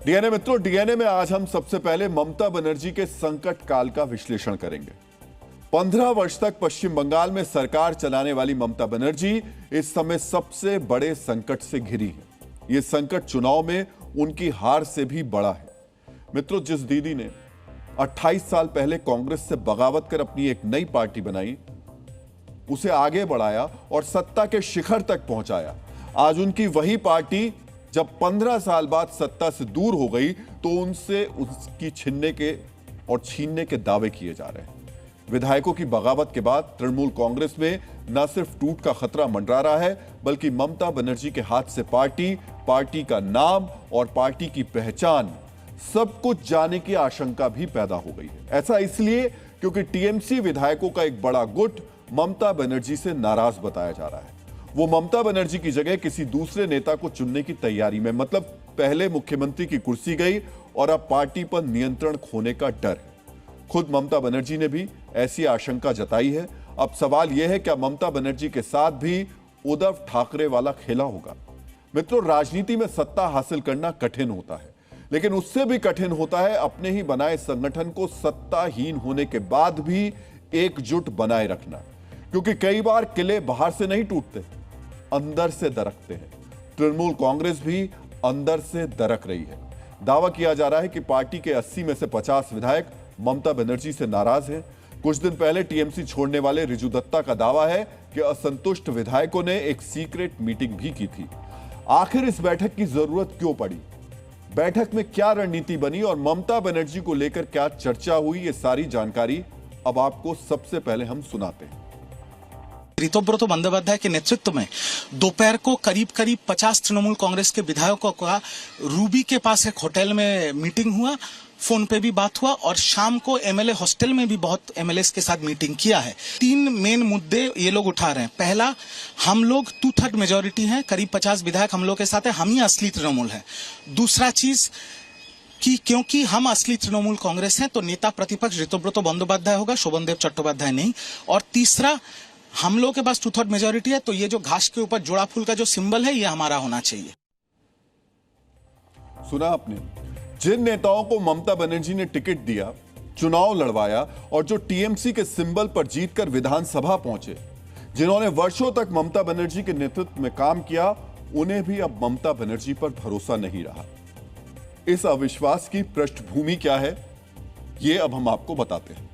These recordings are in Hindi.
डीएनए मित्रों, डीएनए में आज हम सबसे पहले ममता बनर्जी के संकट काल का विश्लेषण करेंगे। 15 वर्ष तक पश्चिम बंगाल में सरकार चलाने वाली ममता बनर्जी इस समय सबसे बड़े संकट से घिरी है। यह संकट चुनाव में उनकी हार से भी बड़ा है। मित्रों, जिस दीदी ने 28 साल पहले कांग्रेस से बगावत कर अपनी एक नई पार्टी बनाई, उसे आगे बढ़ाया और सत्ता के शिखर तक पहुंचाया, आज उनकी वही पार्टी जब 15 साल बाद सत्ता से दूर हो गई तो उनसे उसकी छीनने के दावे किए जा रहे हैं। विधायकों की बगावत के बाद तृणमूल कांग्रेस में न सिर्फ टूट का खतरा मंडरा रहा है, बल्कि ममता बनर्जी के हाथ से पार्टी का नाम और पार्टी की पहचान सब कुछ जाने की आशंका भी पैदा हो गई है। ऐसा इसलिए क्योंकि टीएमसी विधायकों का एक बड़ा गुट ममता बनर्जी से नाराज बताया जा रहा है। वो ममता बनर्जी की जगह किसी दूसरे नेता को चुनने की तैयारी में, मतलब पहले मुख्यमंत्री की कुर्सी गई और अब पार्टी पर नियंत्रण खोने का डर है। खुद ममता बनर्जी ने भी ऐसी आशंका जताई है। अब सवाल यह है, क्या ममता बनर्जी के साथ भी उद्धव ठाकरे वाला खेला होगा? मित्रों, राजनीति में सत्ता हासिल करना कठिन होता है, लेकिन उससे भी कठिन होता है अपने ही बनाए संगठन को सत्ताहीन होने के बाद भी एकजुट बनाए रखना, क्योंकि कई बार किले बाहर से नहीं टूटते, अंदर से दरकते हैं। तृणमूल कांग्रेस भी अंदर से दरक रही है। दावा किया जा रहा है कि पार्टी के 80 में से 50 विधायक ममता बनर्जी से नाराज हैं। कुछ दिन पहले टीएमसी छोड़ने वाले रिजू दत्ता का दावा है कि असंतुष्ट विधायकों ने एक सीक्रेट मीटिंग भी की थी। आखिर इस बैठक की जरूरत क्यों पड़ी? बैठक में क्या रणनीति बनी और ममता बनर्जी को लेकर क्या चर्चा हुई? ये सारी जानकारी अब आपको सबसे पहले हम सुनाते हैं। ऋतुव्रत बंदोपाध्याय के नेतृत्व में दोपहर को करीब 50 तृणमूल कांग्रेस के विधायकों का रूबी के पास एक होटल में मीटिंग हुआ, फोन पे भी बात हुआ और शाम को एमएलए हॉस्टल में भी बहुत एमएलएस के साथ मीटिंग किया है। 3 मेन मुद्दे ये लोग उठा रहे हैं। पहला, हम लोग 2/3 मेजोरिटी हैं, करीब 50 विधायक हम लोग के साथ है, हम ही असली तृणमूल है। दूसरा चीज कि क्योंकि हम असली तृणमूल कांग्रेस हैं तो नेता प्रतिपक्ष ऋतुव्रत बंदोपाध्याय होगा, शोभनदेव चट्टोपाध्याय नहीं। और तीसरा, हम लोग के पास 2/3 मेजोरिटी है तो ये जो घास के ऊपर जोड़ा फूल का जो सिंबल है ये हमारा होना चाहिए। सुना आपने, जिन नेताओं को ममता बनर्जी ने टिकट दिया, चुनाव लड़वाया और जो टीएमसी के सिंबल पर जीतकर विधानसभा पहुंचे, जिन्होंने वर्षों तक ममता बनर्जी के नेतृत्व में काम किया, उन्हें भी अब ममता बनर्जी पर भरोसा नहीं रहा। इस अविश्वास की पृष्ठभूमि क्या है, यह अब हम आपको बताते हैं।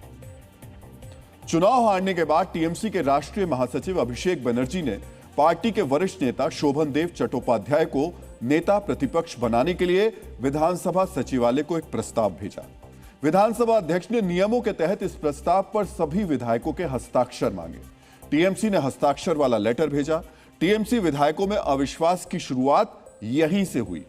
चुनाव हारने के बाद टीएमसी के राष्ट्रीय महासचिव अभिषेक बनर्जी ने पार्टी के वरिष्ठ नेता शोभनदेव चट्टोपाध्याय को नेता प्रतिपक्ष बनाने के लिए विधानसभा सचिवालय को एक प्रस्ताव भेजा। विधानसभा अध्यक्ष ने नियमों के तहत इस प्रस्ताव पर सभी विधायकों के हस्ताक्षर मांगे। टीएमसी ने हस्ताक्षर वाला लेटर भेजा। टीएमसी विधायकों में अविश्वास की शुरुआत यहीं से हुई।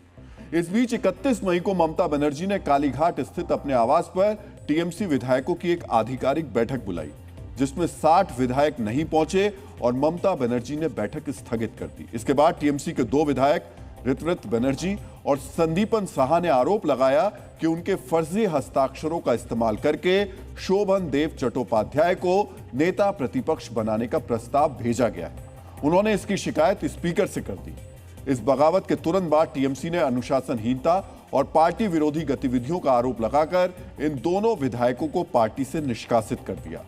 इस बीच 31 मई को ममता बनर्जी ने कालीघाट स्थित अपने आवास पर टीएमसी विधायकों की एक आधिकारिक बैठक बुलाई, जिसमें 60 विधायक नहीं पहुंचे और ममता बनर्जी ने बैठक स्थगित कर दी। इसके बाद टीएमसी के 2 विधायक ऋतव्रत बनर्जी और संदीपन साहा ने आरोप लगाया कि उनके फर्जी हस्ताक्षरों का इस्तेमाल करके शोभनदेव चट्टोपाध्याय को नेता प्रतिपक्ष बनाने का प्रस्ताव भेजा गया है। उन्होंने इसकी शिकायत स्पीकर से कर दी। इस बगावत के तुरंत बाद टीएमसी ने अनुशासनहीनता और पार्टी विरोधी गतिविधियों का आरोप लगाकर इन दोनों विधायकों को पार्टी से निष्कासित कर दिया।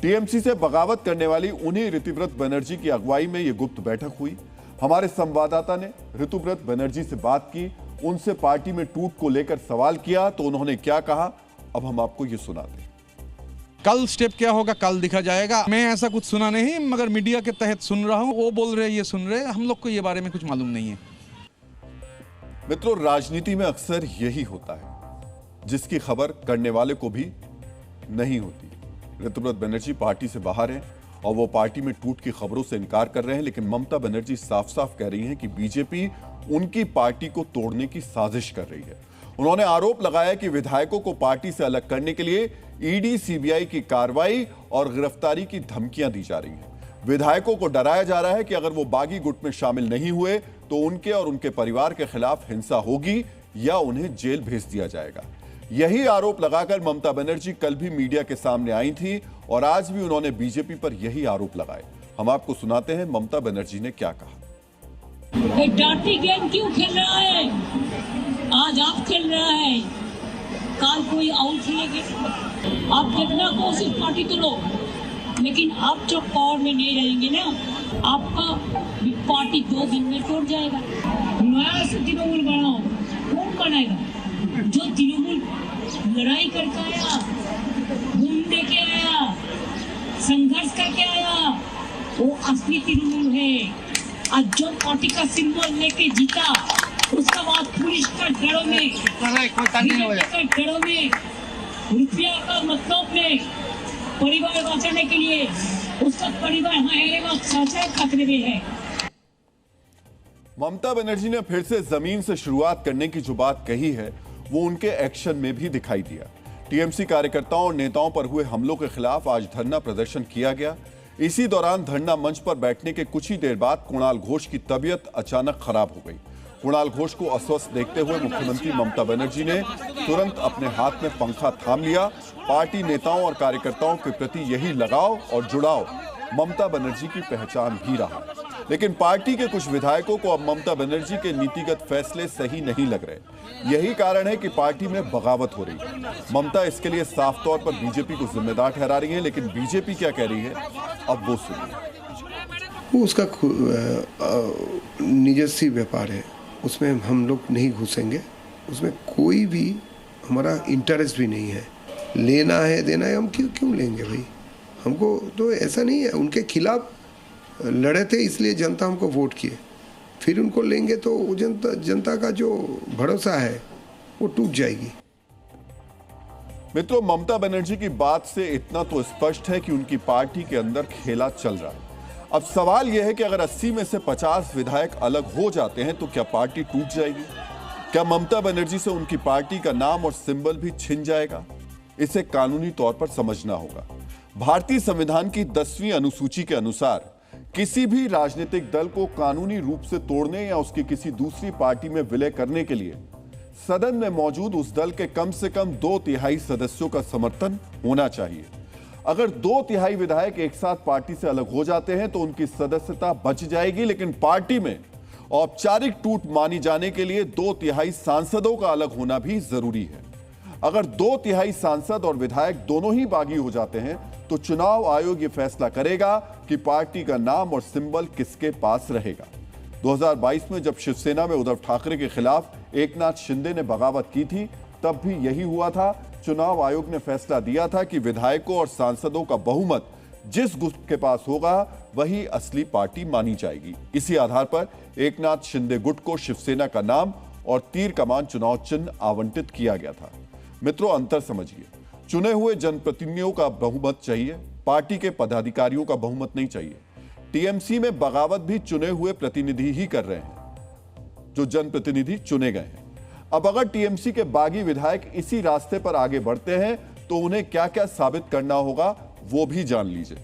टीएमसी से बगावत करने वाली उन्हीं ऋतुव्रत बनर्जी की अगुवाई में यह गुप्त बैठक हुई। हमारे संवाददाता ने ऋतुव्रत बनर्जी से बात की, उनसे पार्टी में टूट को लेकर सवाल किया, तो उन्होंने क्या कहा, अब हम आपको ये सुनाते हैं। कल स्टेप क्या होगा कल दिखा जाएगा। मैं ऐसा कुछ सुना नहीं, मगर मीडिया के तहत सुन रहा हूं, वो बोल रहे ये सुन रहे, हम लोग को ये बारे में कुछ मालूम नहीं है। मित्रों, राजनीति में अक्सर यही होता है, जिसकी खबर करने वाले को भी नहीं होती। ऋतुव्रत बनर्जी पार्टी से बाहर हैं और वो पार्टी में टूट की खबरों से इनकार कर रहे हैं, लेकिन ममता बनर्जी साफ साफ कह रही हैं कि बीजेपी उनकी पार्टी को तोड़ने की साजिश कर रही है। उन्होंने आरोप लगाया कि विधायकों को पार्टी से अलग करने के लिए ईडी सीबीआई की कार्रवाई और गिरफ्तारी की धमकियां दी जा रही हैं। विधायकों को डराया जा रहा है कि अगर वो बागी गुट में शामिल नहीं हुए तो उनके और उनके परिवार के खिलाफ हिंसा होगी या उन्हें जेल भेज दिया जाएगा। यही आरोप लगाकर ममता बनर्जी कल भी मीडिया के सामने आई थी और आज भी उन्होंने बीजेपी पर यही आरोप लगाए। हम आपको सुनाते हैं ममता बनर्जी ने क्या कहा। ये डांटी गेम क्यों खेल रहा है? आज आप खेल रहा है, कल कोई और खेलेंगे। आप जितना कोशिश पार्टी तो लो, लेकिन आप जब पावर में नहीं रहेंगे ना, आपका पार्टी 2 दिन में टूट जाएगा। नया से तृणमूल बनाओ, कौन बनाएगा? जो तृणमूल लड़ाई करके आया, घूम दे के आया, संघर्ष करके आया, वो असली तृणमूल है। आज जो पार्टी का सिंबल लेके जीता, उसका बाद पुलिस का डरों में, बीजेपी का डरों में, रुपया का मतलब में, परिवार बचाने के लिए उसका परिवार खतरे में है। ममता बनर्जी ने फिर से जमीन से शुरुआत करने की जो बात कही है, वो उनके एक्शन में भी दिखाई दिया। टीएमसी कार्यकर्ताओं और नेताओं पर हुए हमलों के खिलाफ आज धरना प्रदर्शन किया गया। इसी दौरान धरना मंच पर बैठने के कुछ ही देर बाद कुणाल घोष की तबीयत अचानक खराब हो गई। कुणाल घोष को अस्वस्थ देखते हुए मुख्यमंत्री ममता बनर्जी ने तुरंत अपने हाथ में पंखा थाम लिया। पार्टी नेताओं और कार्यकर्ताओं के प्रति यही लगाव और जुड़ाव ममता बनर्जी की पहचान भी रहा। लेकिन पार्टी के कुछ विधायकों को अब ममता बनर्जी के नीतिगत फैसले सही नहीं लग रहे। यही कारण है कि पार्टी में बगावत हो रही है। ममता इसके लिए साफ तौर पर बीजेपी को जिम्मेदार ठहरा रही है, लेकिन बीजेपी क्या कह रही है, अब वो सुनिए। वो उसका निजस्वी व्यापार है, उसमें हम लोग नहीं घुसेंगे। उसमें कोई भी हमारा इंटरेस्ट भी नहीं है। लेना है देना है, हम क्यों लेंगे भाई? हमको तो ऐसा नहीं है। उनके खिलाफ लड़े थे इसलिए जनता हमको वोट किए, फिर उनको लेंगे तो जनता का जो भरोसा है वो टूट जाएगी। मित्रों, ममता बनर्जी की बात से इतना तो स्पष्ट है कि उनकी पार्टी के अंदर खेला चल रहा है। अब सवाल यह है कि अगर 80 में से 50 विधायक अलग हो जाते हैं तो क्या पार्टी टूट जाएगी? क्या ममता बनर्जी से उनकी पार्टी का नाम और सिंबल भी छिन जाएगा? इसे कानूनी तौर पर समझना होगा। भारतीय संविधान की 10वीं अनुसूची के अनुसार किसी भी राजनीतिक दल को कानूनी रूप से तोड़ने या उसकी किसी दूसरी पार्टी में विलय करने के लिए सदन में मौजूद उस दल के कम से कम 2/3 सदस्यों का समर्थन होना चाहिए। अगर 2/3 विधायक एक साथ पार्टी से अलग हो जाते हैं तो उनकी सदस्यता बच जाएगी, लेकिन पार्टी में औपचारिक टूट मानी जाने के लिए 2/3 सांसदों का अलग होना भी जरूरी है। अगर 2/3 सांसद और विधायक दोनों ही बागी हो जाते हैं तो चुनाव आयोग यह फैसला करेगा कि पार्टी का नाम और सिंबल किसके पास रहेगा। 2022 में जब शिवसेना में उद्धव ठाकरे के खिलाफ एकनाथ शिंदे ने बगावत की थी, तब भी यही हुआ था। चुनाव आयोग ने फैसला दिया था कि विधायकों और सांसदों का बहुमत जिस गुट के पास होगा वही असली पार्टी मानी जाएगी। इसी आधार पर एकनाथ शिंदे गुट को शिवसेना का नाम और तीर कमान चुनाव चिन्ह आवंटित किया गया था। मित्रों, अंतर समझिए। चुने हुए जनप्रतिनिधियों का बहुमत चाहिए, पार्टी के पदाधिकारियों का बहुमत नहीं चाहिए। टीएमसी में बगावत भी चुने हुए प्रतिनिधि ही कर रहे हैं, जो जनप्रतिनिधि चुने गए हैं। अब अगर टीएमसी के बागी विधायक इसी रास्ते पर आगे बढ़ते हैं तो उन्हें क्या क्या साबित करना होगा वो भी जान लीजिए।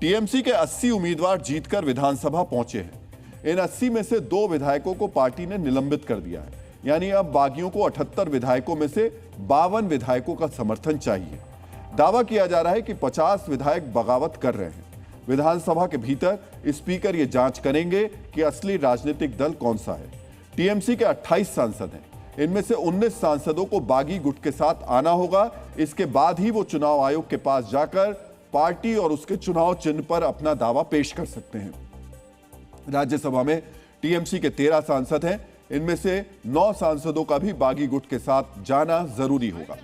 टीएमसी के 80 उम्मीदवार जीतकर विधानसभा पहुंचे हैं। इन 80 में से 2 विधायकों को पार्टी ने निलंबित कर दिया है, यानी अब बागियों को 78 विधायकों में से 52 विधायकों का समर्थन चाहिए। दावा किया जा रहा है कि 50 विधायक बगावत कर रहे हैं। विधानसभा के भीतर स्पीकर ये जांच करेंगे कि असली राजनीतिक दल कौन सा है। टीएमसी के 28 सांसद हैं, इनमें से 19 सांसदों को बागी गुट के साथ आना होगा। इसके बाद ही वो चुनाव आयोग के पास जाकर पार्टी और उसके चुनाव चिन्ह पर अपना दावा पेश कर सकते हैं। राज्यसभा में टीएमसी के 13 सांसद हैं, इनमें से 9 सांसदों का भी बागी गुट के साथ जाना जरूरी होगा।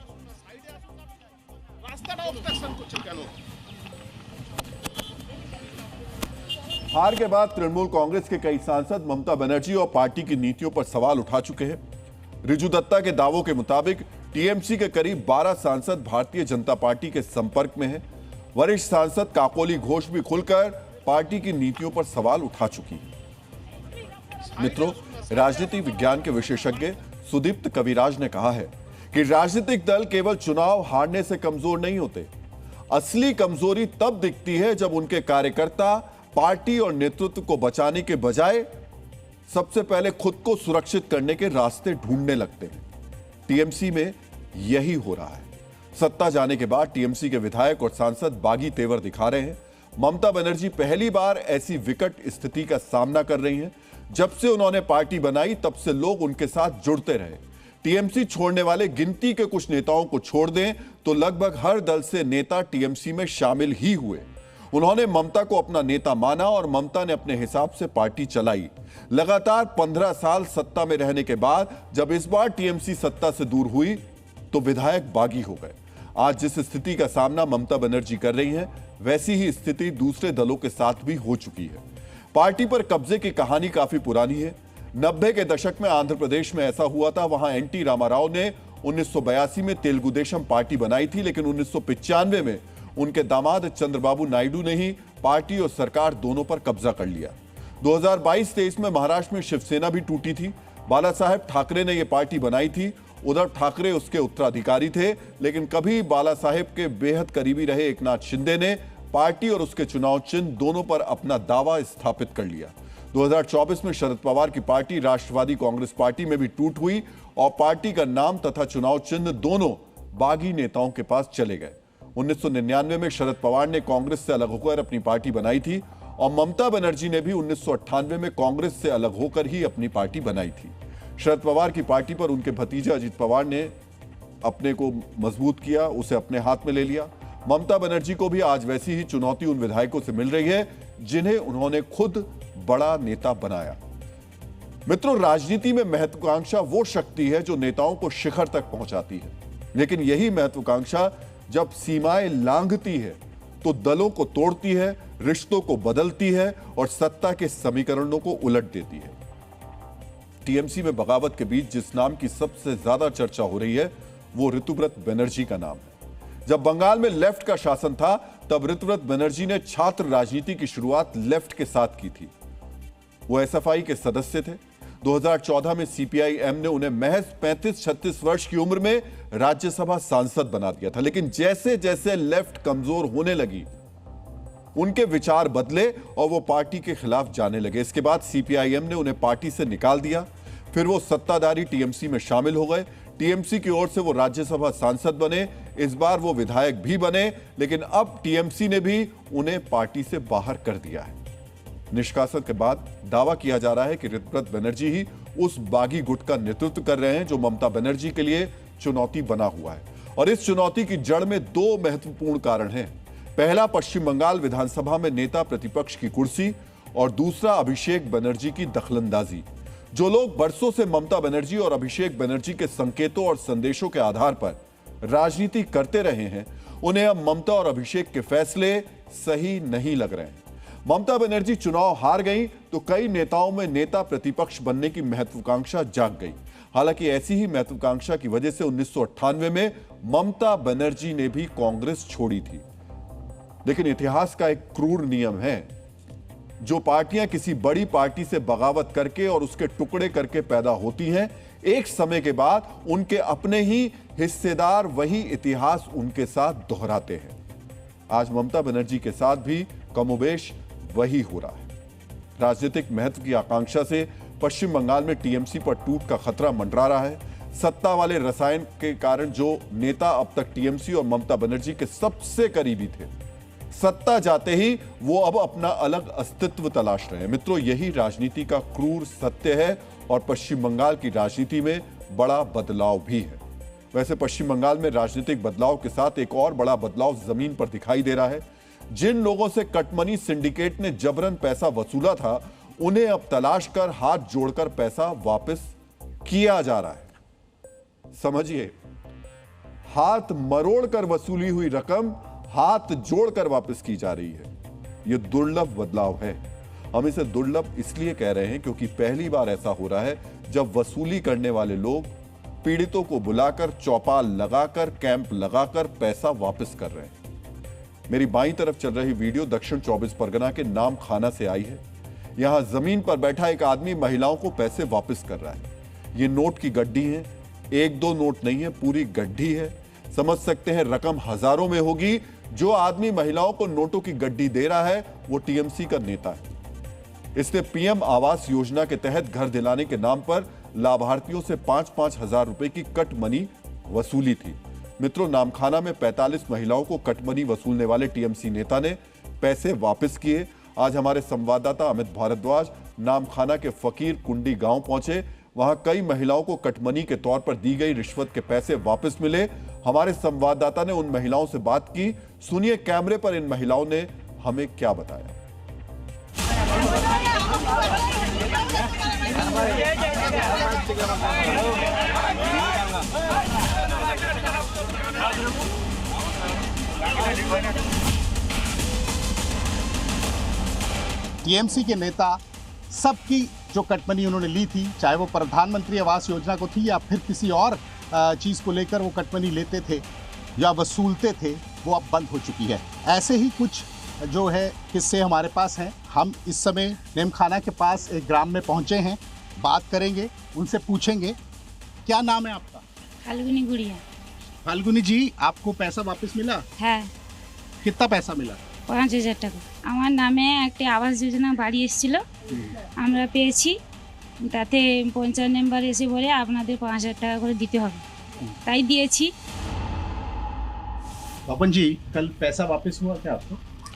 हार के बाद तृणमूल कांग्रेस के कई सांसद ममता बनर्जी और पार्टी की नीतियों पर सवाल उठा चुके हैं। रिजू दत्ता के दावों के मुताबिक टीएमसी के करीब 12 सांसद भारतीय जनता पार्टी के संपर्क में हैं। वरिष्ठ सांसद काकोली घोष भी खुलकर पार्टी की नीतियों पर सवाल उठा चुकी है। मित्रों, राजनीति विज्ञान के विशेषज्ञ सुदीप्त कविराज ने कहा है कि राजनीतिक दल केवल चुनाव हारने से कमजोर नहीं होते। असली कमजोरी तब दिखती है जब उनके कार्यकर्ता पार्टी और नेतृत्व को बचाने के बजाय सबसे पहले खुद को सुरक्षित करने के रास्ते ढूंढने लगते हैं। टीएमसी में यही हो रहा है। सत्ता जाने के बाद टीएमसी के विधायक और सांसद बागी तेवर दिखा रहे हैं। ममता बनर्जी पहली बार ऐसी विकट स्थिति का सामना कर रही हैं। जब से उन्होंने पार्टी बनाई तब से लोग उनके साथ जुड़ते रहे। टीएमसी छोड़ने वाले गिनती के कुछ नेताओं को छोड़ दें तो लगभग हर दल से नेता टीएमसी में शामिल ही हुए। उन्होंने ममता को अपना नेता माना और ममता ने अपने हिसाब से पार्टी चलाई। लगातार 15 साल सत्ता में रहने के बाद जब इस बार टीएमसी सत्ता से दूर हुई तो विधायक बागी हो गए। आज जिस स्थिति का सामना ममता बनर्जी कर रही हैं, वैसी ही स्थिति दूसरे दलों के साथ भी हो चुकी है। पार्टी पर कब्जे की कहानी काफी पुरानी है। 90 के दशक में आंध्र प्रदेश में ऐसा हुआ था। वहां एनटी रामाराव ने 1982 में तेलुगु देशम पार्टी बनाई थी, लेकिन 1995 में उनके दामाद चंद्रबाबू नायडू ने ही पार्टी और सरकार दोनों पर कब्जा कर लिया। 2022-23 में महाराष्ट्र में शिवसेना भी टूटी थी। बाला साहेब ठाकरे ने यह पार्टी बनाई थी। उद्धव ठाकरे उसके उत्तराधिकारी थे, लेकिन कभी बाला साहेब के बेहद करीबी रहे एकनाथ शिंदे ने पार्टी और उसके चुनाव चिन्ह दोनों पर अपना दावा स्थापित कर लिया। 2024 में शरद पवार की पार्टी राष्ट्रवादी कांग्रेस पार्टी में भी टूट हुई और पार्टी का नाम तथा चुनाव चिन्ह दोनों बागी नेताओं के पास चले गए। 1999 में शरद पवार ने कांग्रेस से अलग होकर अपनी पार्टी बनाई थी और ममता बनर्जी ने भी 1998 में कांग्रेस से अलग होकर ही अपनी पार्टी बनाई थी। शरद पवार की पार्टी पर उनके भतीजे अजित पवार ने अपने को मजबूत किया, उसे अपने हाथ में ले लिया। ममता बनर्जी को भी आज वैसी ही चुनौती उन विधायकों से मिल रही है जिन्हें उन्होंने खुद बड़ा नेता बनाया। मित्रों, राजनीति में महत्वाकांक्षा वो शक्ति है जो नेताओं को शिखर तक पहुंचाती है, लेकिन यही महत्वाकांक्षा जब सीमाएं लांघती है तो दलों को तोड़ती है, रिश्तों को बदलती है और सत्ता के समीकरणों को उलट देती है। टीएमसी में बगावत के बीच जिस नाम की सबसे ज्यादा चर्चा हो रही है वो ऋतुव्रत बनर्जी का नाम है। जब बंगाल में लेफ्ट का शासन था तब ऋतुव्रत बनर्जी ने छात्र राजनीति की शुरुआत लेफ्ट के साथ की थी। वो एसएफआई के सदस्य थे। 2014 में सीपीआई-एम ने उन्हें महज 35-36 वर्ष की उम्र में राज्यसभा सांसद बना दिया था, लेकिन जैसे जैसे लेफ्ट कमजोर होने लगी उनके विचार बदले और वो पार्टी के खिलाफ जाने लगे। इसके बाद सीपीआई-एम ने उन्हें पार्टी से निकाल दिया। फिर वो सत्ताधारी टीएमसी में शामिल हो गए। टीएमसी की ओर से वो राज्यसभा सांसद बने। इस बार वो विधायक भी बने, लेकिन अब टीएमसी ने भी उन्हें पार्टी से बाहर कर दिया है। निष्कासन के बाद दावा किया जा रहा है कि ऋतुव्रत बनर्जी ही उस बागी गुट का नेतृत्व कर रहे हैं जो ममता बनर्जी के लिए चुनौती बना हुआ है। और इस चुनौती की जड़ में दो महत्वपूर्ण कारण हैं। पहला, पश्चिम बंगाल विधानसभा में नेता प्रतिपक्ष की कुर्सी और दूसरा अभिषेक बनर्जी की दखलंदाजी। जो लोग बरसों से ममता बनर्जी और अभिषेक बनर्जी के संकेतों और संदेशों के आधार पर राजनीति करते रहे हैं, उन्हें अब ममता और अभिषेक के फैसले सही नहीं लग रहे हैं। ममता बनर्जी चुनाव हार गई तो कई नेताओं में नेता प्रतिपक्ष बनने की महत्वाकांक्षा जाग गई। हालांकि ऐसी ही महत्वाकांक्षा की वजह से 1998 में ममता बनर्जी ने भी कांग्रेस छोड़ी थी। लेकिन इतिहास का एक क्रूर नियम है, जो पार्टियां किसी बड़ी पार्टी से बगावत करके और उसके टुकड़े करके पैदा होती हैं, एक समय के बाद उनके अपने ही हिस्सेदार वही इतिहास उनके साथ दोहराते हैं। आज ममता बनर्जी के साथ भी कमोबेश वही हो रहा है। राजनीतिक महत्व की आकांक्षा से पश्चिम बंगाल में टीएमसी पर टूट का खतरा मंडरा रहा है। सत्ता वाले रसायन के कारण जो नेता अब तक टीएमसी और ममता बनर्जी के सबसे करीबी थे, सत्ता जाते ही वो अब अपना अलग अस्तित्व तलाश रहे हैं। मित्रों, यही राजनीति का क्रूर सत्य है और पश्चिम बंगाल की राजनीति में बड़ा बदलाव भी है। वैसे पश्चिम बंगाल में राजनीतिक बदलाव के साथ एक और बड़ा बदलाव जमीन पर दिखाई दे रहा है। जिन लोगों से कटमनी सिंडिकेट ने जबरन पैसा वसूला था, उन्हें अब तलाश कर हाथ जोड़कर पैसा वापस किया जा रहा है। समझिए, हाथ मरोड़कर वसूली हुई रकम हाथ जोड़कर वापस की जा रही है। यह दुर्लभ बदलाव है। हम इसे दुर्लभ इसलिए कह रहे हैं क्योंकि पहली बार ऐसा हो रहा है जब वसूली करने वाले लोग पीड़ितों को बुलाकर, चौपाल लगाकर, कैंप लगाकर पैसा वापस कर रहे हैं। मेरी बाईं तरफ चल रही वीडियो दक्षिण 24 परगना के नाम खाना से आई है। यहां जमीन पर बैठा एक आदमी महिलाओं को पैसे वापस कर रहा है। ये नोट की गड्डी है, एक दो नोट नहीं है, पूरी गड्डी है। समझ सकते हैं रकम हजारों में होगी। जो आदमी महिलाओं को नोटों की गड्डी दे रहा है वो टीएमसी का नेता है। इसने पीएम आवास योजना के तहत घर दिलाने के नाम पर लाभार्थियों से 5-5 हजार रुपए की कट मनी वसूली थी। मित्रों, नामखाना में 45 महिलाओं को कट मनी वसूलने वाले टीएमसी नेता ने पैसे वापस किए। आज हमारे संवाददाता अमित भारद्वाज नामखाना के फकीर कुंडी गांव पहुंचे। वहां कई महिलाओं को कटमनी के तौर पर दी गई रिश्वत के पैसे वापस मिले। हमारे संवाददाता ने उन महिलाओं से बात की। सुनिए कैमरे पर इन महिलाओं ने हमें क्या बताया। टीएमसी के नेता सबकी जो कटमनी उन्होंने ली थी, चाहे वो प्रधानमंत्री आवास योजना को थी या फिर किसी और चीज़ को लेकर वो कटमनी लेते थे या वसूलते थे, वो अब बंद हो चुकी है। ऐसे ही कुछ जो है किस्से हमारे पास हैं। हम इस समय नेमखाना के पास एक ग्राम में पहुंचे हैं, बात करेंगे, उनसे पूछेंगे क्या नाम है आपका। फाल्गुनी गुड़िया। फाल्गुनी जी, आपको पैसा वापस मिला? হ্যাঁ। कितना पैसा मिला? ৫,০০০ টাকা। আমার নামে একটা আবাস যোজনা বাড়ি এসেছিল, আমরা পেয়েছি। তাতে পঞ্চায়েত মেম্বার এসে বলে আপনাদের ৫,০০০ টাকা করে দিতে হবে, তাই দিয়েছি। बापन जी, कल पैसा वापस हुआ क्या आपको?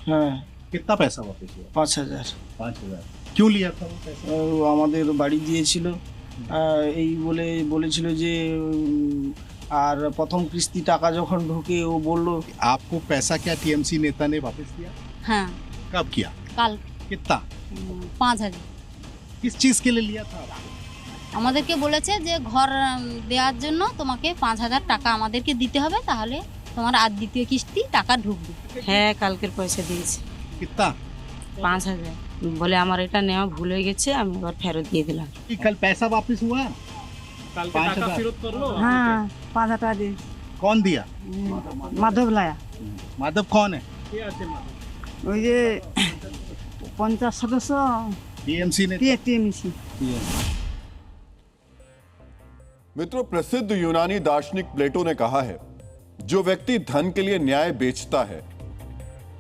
হ্যাঁ, कितना पैसा वापस हुआ? ৫,০০০। 5,000। क्यों लिया था वो पैसा? ও আমাদের বাড়ি দিয়েছিল, এই বলেছিল যে আর প্রথম কিস্তি টাকা যখন ঢোকে ও বলল। आपको पैसा क्या टीएमसी नेता ने वापस दिया? হ্যাঁ, कब किया? কাল कितना? ৫,০০০। किस चीज के लिए लिया था? আমাদেরকে বলেছে যে ঘর দেওয়ার জন্য তোমাকে ৫,০০০ টাকা আমাদেরকে দিতে হবে, তাহলে তোমার আর দ্বিতীয় কিস্তি টাকা ঢুকবে। হ্যাঁ, কালকের পয়সা দিয়েছি कितना? ৫,০০০। বলে আমার এটা নেওয়া ভুল হয়ে গেছে, আমি আবার ফেরত দিয়ে দিলাম। कि कल पैसा वापस हुआ? कल 5,000। হ্যাঁ, ৫,০০০ টাকা দিয়ে। कौन दिया? মাধব লায়া, माधव कौन है? ওই যে পঞ্চায়েত সদস্য टीएमसी ने। টিএমসি। मित्रों, प्रसिद्ध यूनानी दार्शनिक प्लेटो ने कहा है, जो व्यक्ति धन के लिए न्याय बेचता है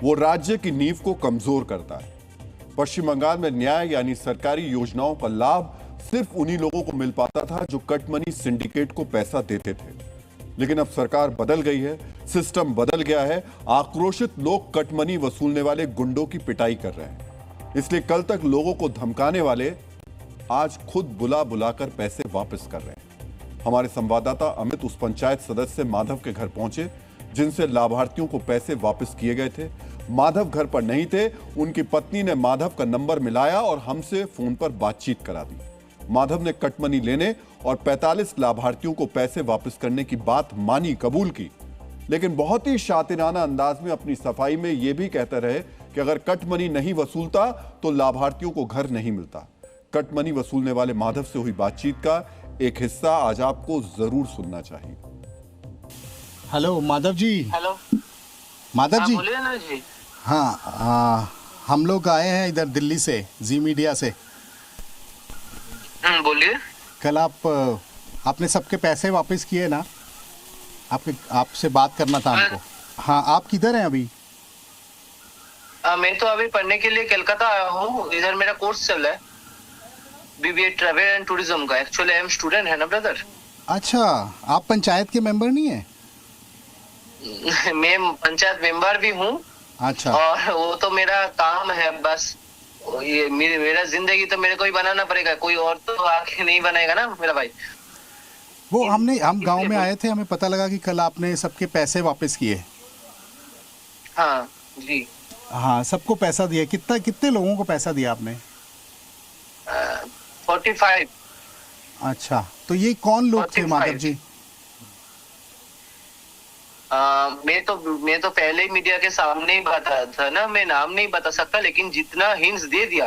वो राज्य की नींव को कमजोर करता है। पश्चिम बंगाल में न्याय यानी सरकारी योजनाओं का लाभ सिर्फ उन्हीं लोगों को मिल पाता था जो कटमनी सिंडिकेट को पैसा देते थे। लेकिन अब सरकार बदल गई है, सिस्टम बदल गया है। आक्रोशित लोग कटमनी वसूलने वाले गुंडों की पिटाई कर रहे हैं। इसलिए कल तक लोगों को धमकाने वाले आज खुद बुला बुलाकर पैसे वापस कर रहे हैं। हमारे संवाददाता अमित उस पंचायत सदस्य माधव के घर पहुंचे जिनसे लाभार्थियों को पैसे वापस किए गए थे। माधव घर पर नहीं थे। उनकी पत्नी ने माधव का नंबर मिलाया और हमसे फोन पर बातचीत करा दी। माधव ने कटमनी लेने और 45 लाभार्थियों को पैसे वापस करने की बात मानी, कबूल की, लेकिन बहुत ही शातिराना अंदाज में अपनी सफाई में यह भी कहते रहे कि अगर कटमनी नहीं वसूलता तो लाभार्थियों को घर नहीं मिलता। कटमनी वसूलने वाले माधव से हुई बातचीत का एक हिस्सा आज आपको जरूर सुनना चाहिए। हेलो माधव जी। हेलो, माधव जी, बोलिए ना जी। हाँ, हम लोग आए हैं इधर दिल्ली से, जी मीडिया से। बोलिए। कल आपने सबके पैसे वापस किए ना? आपसे बात करना था हमको। हाँ, आप किधर हैं अभी? मैं तो अभी पढ़ने के लिए कलकत्ता आया हूँ। इधर मेरा कोर्स चल रहा है, बीबीए ट्रैवल एंड टूरिज्म का। एक्चुअली आई एम स्टूडेंट है ना ब्रदर। अच्छा, आप पंचायत के मेंबर नहीं है? मैं पंचायत मेंबर भी हूँ। अच्छा। और वो तो मेरा काम है बस। ये मेरा जिंदगी तो मेरे को ही बनाना पड़ेगा, कोई और तो आके नहीं बनाएगा ना मेरा भाई। वो हम गांव में आए थे, हमें पता लगा कि कल आपने सबके पैसे वापस किए। हाँ जी। हाँ, सबको पैसा दिया। कितने लोगों को पैसा दिया आपने? 45। अच्छा, तो ये कौन लोग थे माधव जी? मैं तो पहले ही मीडिया के सामने ही बता था ना, मैं नाम नहीं बता सकता, लेकिन जितना हिंट्स दे दिया,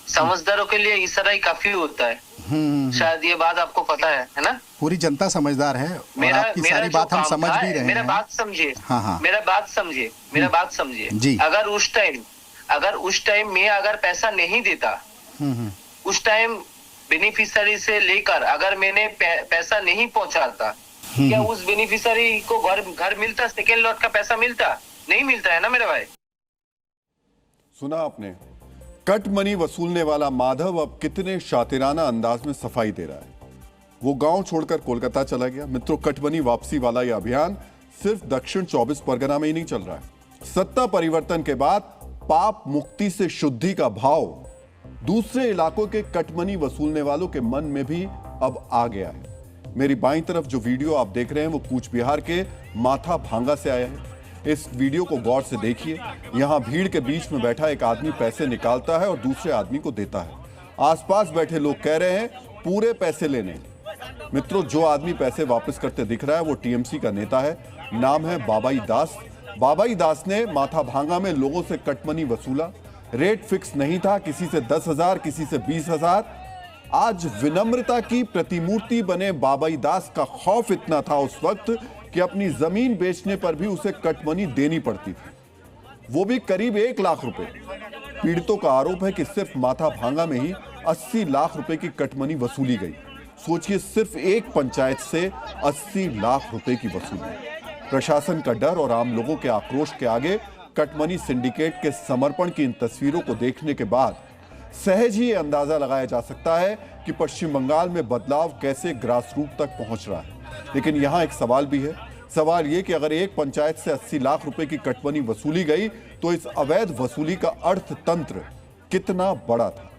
समझदारों के लिए इशारा ही काफी होता है। शायद ये बात आपको पता है ना? पूरी जनता समझदार है और आपकी सारी बात हम समझ भी रहे हैं। मेरा बात समझे। हाँ। मेरा बात समझे जी। अगर उस टाइम मैं अगर पैसा नहीं देता, उस टाइम बेनिफिशियरी से लेकर अगर मैंने पैसा नहीं पहुंचाता, क्या उस बेनिफिशियरी को घर मिलता? सेकेंड लॉट का पैसा मिलता? नहीं मिलता है ना मेरे भाई। सुना आपने, कट मनी वसूलने वाला माधव अब कितने शातिराना अंदाज में सफाई दे रहा है। वो गांव छोड़कर कोलकाता चला गया। मित्रों, कट मनी वापसी वाला यह अभियान सिर्फ दक्षिण 24 परगना में ही नहीं चल रहा है। सत्ता परिवर्तन के बाद पाप मुक्ति से शुद्धि का भाव दूसरे इलाकों के कटमनी वसूलने वालों के मन में भी अब आ गया है। मेरी बाईं तरफ जो वीडियो आप देख रहे हैं वो कूच बिहार के माथा भांगा से आया है। इस वीडियो को गौर से देखिए। यहां भीड़ के बीच में बैठा एक आदमी पैसे निकालता है और दूसरे आदमी को देता है। आसपास बैठे लोग कह रहे हैं पूरे पैसे लेने। मित्रों, जो आदमी पैसे वापस करते दिख रहा है वो टीएमसी का नेता है, नाम है बाबाई दास। बाबाई दास ने माथा भांगा में लोगों से कटमनी वसूला। रेट फिक्स नहीं था, किसी से 10,000, किसी से 20,000। आज विनम्रता की प्रतिमूर्ति बने बाबाई दास का खौफ इतना था उस वक्त कि अपनी जमीन बेचने पर भी उसे कटमनी देनी पड़ती थी, वो भी करीब 1 लाख रुपए। पीड़ितों का आरोप है कि सिर्फ माथा भांगा में ही 80 लाख रुपए की कटमनी वसूली गई। सोचिए, सिर्फ एक पंचायत से 80 लाख रुपए की वसूली। प्रशासन का डर और आम लोगों के आक्रोश के आगे कटमनी सिंडिकेट के समर्पण की इन तस्वीरों को देखने के बाद सहज ही अंदाजा लगाया जा सकता है कि पश्चिम बंगाल में बदलाव कैसे ग्रास रूट तक पहुंच रहा है। लेकिन यहां एक सवाल भी है। सवाल यह कि अगर एक पंचायत से 80 लाख रुपए की कटमनी वसूली गई तो इस अवैध वसूली का अर्थतंत्र कितना बड़ा था।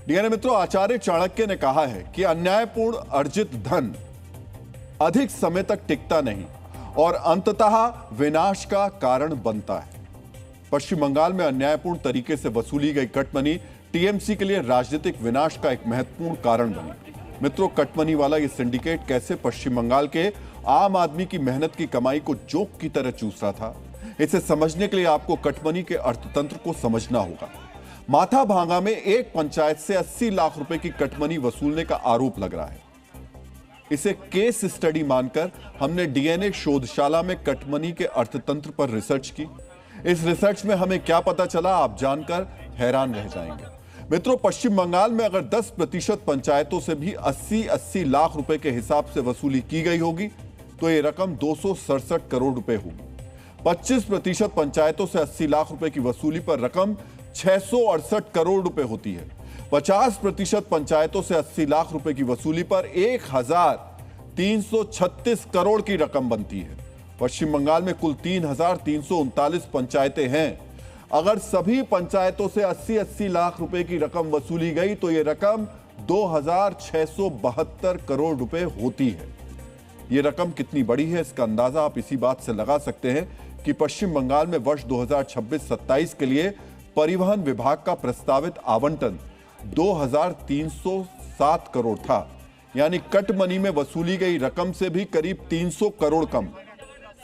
डीएनए मित्रों, आचार्य चाणक्य ने कहा है कि अन्यायपूर्ण अर्जित धन अधिक समय तक टिकता नहीं और अंततः विनाश का कारण बनता है। पश्चिम बंगाल में अन्यायपूर्ण तरीके से वसूली गई कटमनी टीएमसी के लिए राजनीतिक विनाश का एक महत्वपूर्ण कारण बनी। मित्रों, कटमनी वाला ये सिंडिकेट कैसे पश्चिम बंगाल के आम आदमी की मेहनत की कमाई को जोक की तरह चूस रहा था, इसे समझने के लिए आपको कटमनी के अर्थतंत्र को समझना होगा। माथा भांगा में एक पंचायत से 80 लाख रुपए की कटमनी वसूलने का आरोप लग रहा है। इसे केस स्टडी मानकर हमने डीएनए शोधशाला में कटमनी के अर्थतंत्र पर रिसर्च की। इस रिसर्च में हमें क्या पता चला, आप जानकर हैरान रह जाएंगे। मित्रों, पश्चिम बंगाल में अगर 10% पंचायतों से भी 80-80 लाख रुपए के हिसाब से वसूली की गई होगी तो यह रकम 267 करोड़ रुपए होगी। 25% पंचायतों से 80 लाख रुपए की वसूली पर रकम 668 करोड़ रुपए होती है। 50% पंचायतों से 80 लाख रुपए की वसूली पर 1336 करोड़ की रकम बनती है। पश्चिम बंगाल में कुल 3339 पंचायतें हैं। अगर सभी पंचायतों से 80-80 लाख रुपए की रकम वसूली गई तो यह रकम 2672 करोड़ रुपए होती है। यह रकम कितनी बड़ी है इसका अंदाजा आप इसी बात से लगा सकते हैं कि पश्चिम बंगाल में वर्ष 2026-27 के लिए परिवहन विभाग का प्रस्तावित आवंटन 2307 करोड़ था, यानी कटमनी में वसूली गई रकम से भी करीब 300 करोड़ कम।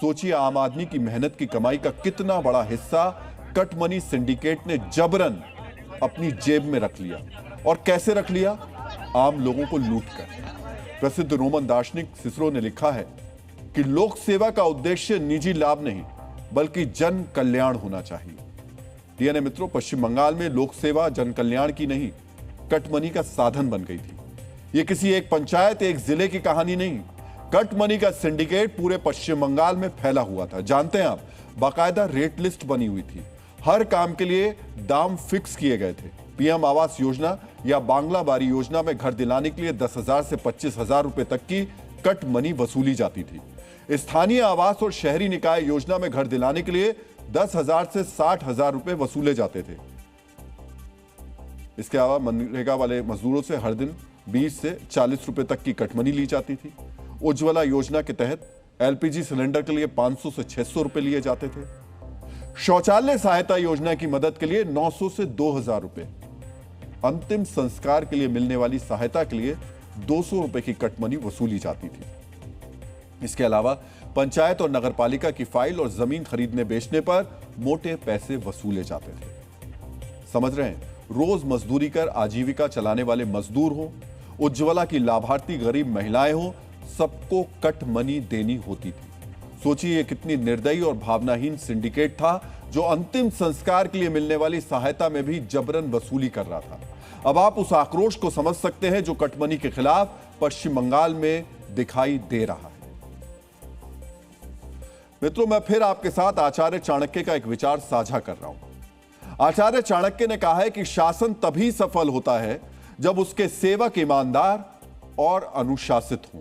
सोचिए, आम आदमी की मेहनत की कमाई का कितना बड़ा हिस्सा कटमनी सिंडिकेट ने जबरन अपनी जेब में रख लिया। और कैसे रख लिया? आम लोगों को लूटकर। प्रसिद्ध रोमन दार्शनिक सिसरो ने लिखा है कि लोक सेवा का उद्देश्य निजी लाभ नहीं बल्कि जन कल्याण होना चाहिए। डीएनए मित्रों, पश्चिम बंगाल में लोक सेवा जन कल्याण की नहीं, कटमनी का साधन बन गई थी। यह किसी एक पंचायत, एक जिले की कहानी नहीं, कटमनी का सिंडिकेट पूरे पश्चिम बंगाल में फैला हुआ था। जानते हैं आप, बाकायदा रेट लिस्ट बनी हुई थी। हर काम के लिए दाम फिक्स किए गए थे। पीएम आवास योजना या बांग्ला बारी योजना में घर दिलाने के लिए 10,000 से 25,000 रुपए तक की कट मनी वसूली जाती थी। स्थानीय आवास और शहरी निकाय योजना में घर दिलाने के लिए 10,000 से 60,000 रुपए वसूले जाते थे। इसके अलावा मनरेगा वाले मजदूरों से हर दिन 20 से 40 रुपए तक की कटमनी ली जाती थी। उज्ज्वला योजना के तहत एलपीजी सिलेंडर के लिए 500 से 600 रुपए लिए जाते थे। शौचालय सहायता योजना की मदद के लिए 900 से 2,000 रुपए। अंतिम संस्कार के लिए मिलने वाली सहायता के लिए 200 रुपए की कटमनी वसूली जाती थी। इसके अलावा पंचायत और नगरपालिका की फाइल और जमीन खरीदने बेचने पर मोटे पैसे वसूले जाते थे। समझ रहे हैं, रोज मजदूरी कर आजीविका चलाने वाले मजदूर हो, उज्ज्वला की लाभार्थी गरीब महिलाएं हो, सबको कट मनी देनी होती थी। सोचिए, ये कितनी निर्दयी और भावनाहीन सिंडिकेट था जो अंतिम संस्कार के लिए मिलने वाली सहायता में भी जबरन वसूली कर रहा था। अब आप उस आक्रोश को समझ सकते हैं जो कटमनी के खिलाफ पश्चिम बंगाल में दिखाई दे रहा है। मित्रों, मैं फिर आपके साथ आचार्य चाणक्य का एक विचार साझा कर रहा हूं। आचार्य चाणक्य ने कहा है कि शासन तभी सफल होता है जब उसके सेवक ईमानदार और अनुशासित हों।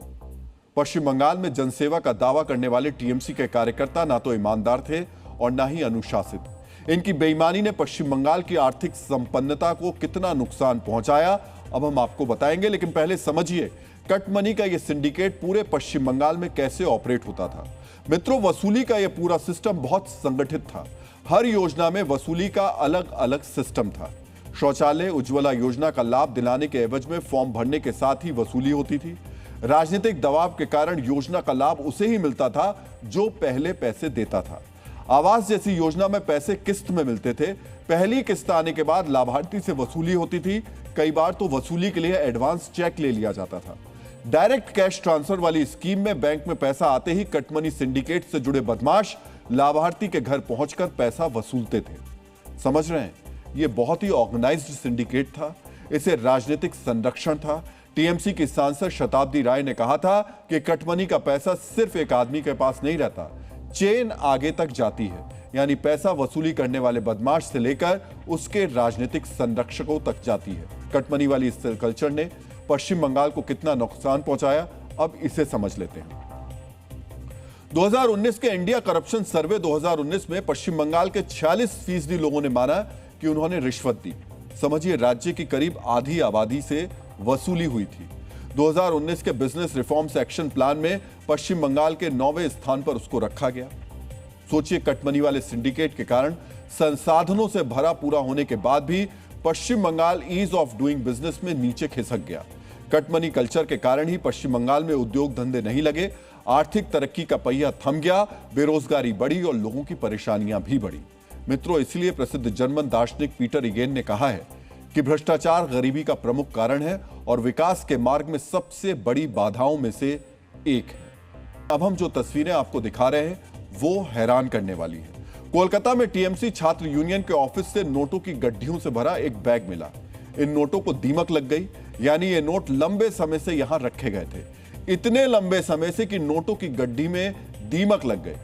पश्चिम बंगाल में जनसेवा का दावा करने वाले टीएमसी के कार्यकर्ता ना तो ईमानदार थे और ना ही अनुशासित। इनकी बेईमानी ने पश्चिम बंगाल की आर्थिक संपन्नता को कितना नुकसान पहुंचाया अब हम आपको बताएंगे, लेकिन पहले समझिए कट मनी का यह सिंडिकेट पूरे पश्चिम बंगाल में कैसे ऑपरेट होता था। मित्रों, वसूली का यह पूरा सिस्टम बहुत संगठित था। हर योजना में वसूली का अलग अलग सिस्टम था। शौचालय उज्ज्वला योजना का लाभ दिलाने के एवज में फॉर्म भरने के साथ ही वसूली होती थी। राजनीतिक दबाव के कारण योजना का लाभ उसे ही मिलता था जो पहले पैसे देता था। आवास जैसी योजना में पैसे किस्त में मिलते थे। पहली किस्त आने के बाद लाभार्थी से वसूली होती थी। कई बार तो वसूली के लिए एडवांस चेक ले लिया जाता था। डायरेक्ट कैश ट्रांसफर वाली स्कीम में बैंक में पैसा आते ही कटमनी सिंडिकेट से जुड़े बदमाश लाभार्थी के घर पहुंचकर पैसा वसूलते थे। समझ रहे हैं, यह बहुत ही ऑर्गेनाइज्ड सिंडिकेट था। इसे राजनीतिक संरक्षण था। टीएमसी की सांसद शताब्दी राय ने कहा था कि कटमनी का पैसा सिर्फ एक आदमी के पास नहीं रहता, चेन आगे तक जाती है, यानी पैसा वसूली करने वाले बदमाश से लेकर उसके राजनीतिक संरक्षकों तक जाती है। कटमनी वाली इस कल्चर ने पश्चिम बंगाल को कितना नुकसान पहुंचाया, अब इसे समझ लेते हैं। 2019 के इंडिया करप्शन सर्वे 2019 में पश्चिम बंगाल के 46% लोगों ने माना कि उन्होंने रिश्वत दी। समझिए, राज्य की करीब आधी आबादी से वसूली हुई थी। 2019 के बिजनेस रिफॉर्म्स एक्शन प्लान में पश्चिम बंगाल के 9वें स्थान पर उसको रखा गया। सोचिए, कटमनी वाले सिंडिकेट के कारण संसाधनों से भरा पूरा होने के बाद भी Paschim Bengal ease of doing business में नीचे खिसक गया। कटमनी कल्चर के कारण ही पश्चिम बंगाल में उद्योग धंधे नहीं लगे, आर्थिक तरक्की का पहिया थम गया, बेरोजगारी बढ़ी और लोगों की परेशानियां भी बढ़ी। मित्रों, इसलिए प्रसिद्ध जर्मन दार्शनिक पीटर इगेन ने कहा है कि भ्रष्टाचार गरीबी का प्रमुख कारण है और विकास के मार्ग में सबसे बड़ी बाधाओं में से एक है। अब हम जो तस्वीरें आपको दिखा रहे हैं वो हैरान करने वाली है। कोलकाता में टीएमसी छात्र यूनियन के ऑफिस से नोटों की गड्ढियों से भरा एक बैग मिला। इन नोटों को दीमक लग गई, यानी ये नोट लंबे समय से यहां रखे गए थे, इतने लंबे समय से कि नोटों की गड्ढी में दीमक लग गए।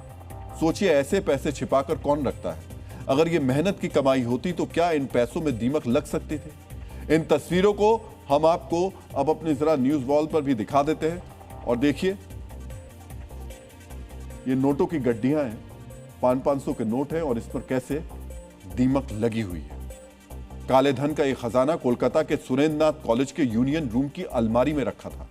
सोचिए, ऐसे पैसे छिपाकर कौन रखता है? अगर ये मेहनत की कमाई होती तो क्या इन पैसों में दीमक लग सकते थे? इन तस्वीरों को हम आपको अब अपनी जरा न्यूज वॉल पर भी दिखा देते हैं और देखिए, ये नोटों की गड्ढियां हैं, 500 के नोट हैं और इस पर कैसे दीमक लगी हुई है। काले धन का यह खजाना कोलकाता के सुरेंद्रनाथ कॉलेज के यूनियन रूम की अलमारी में रखा था।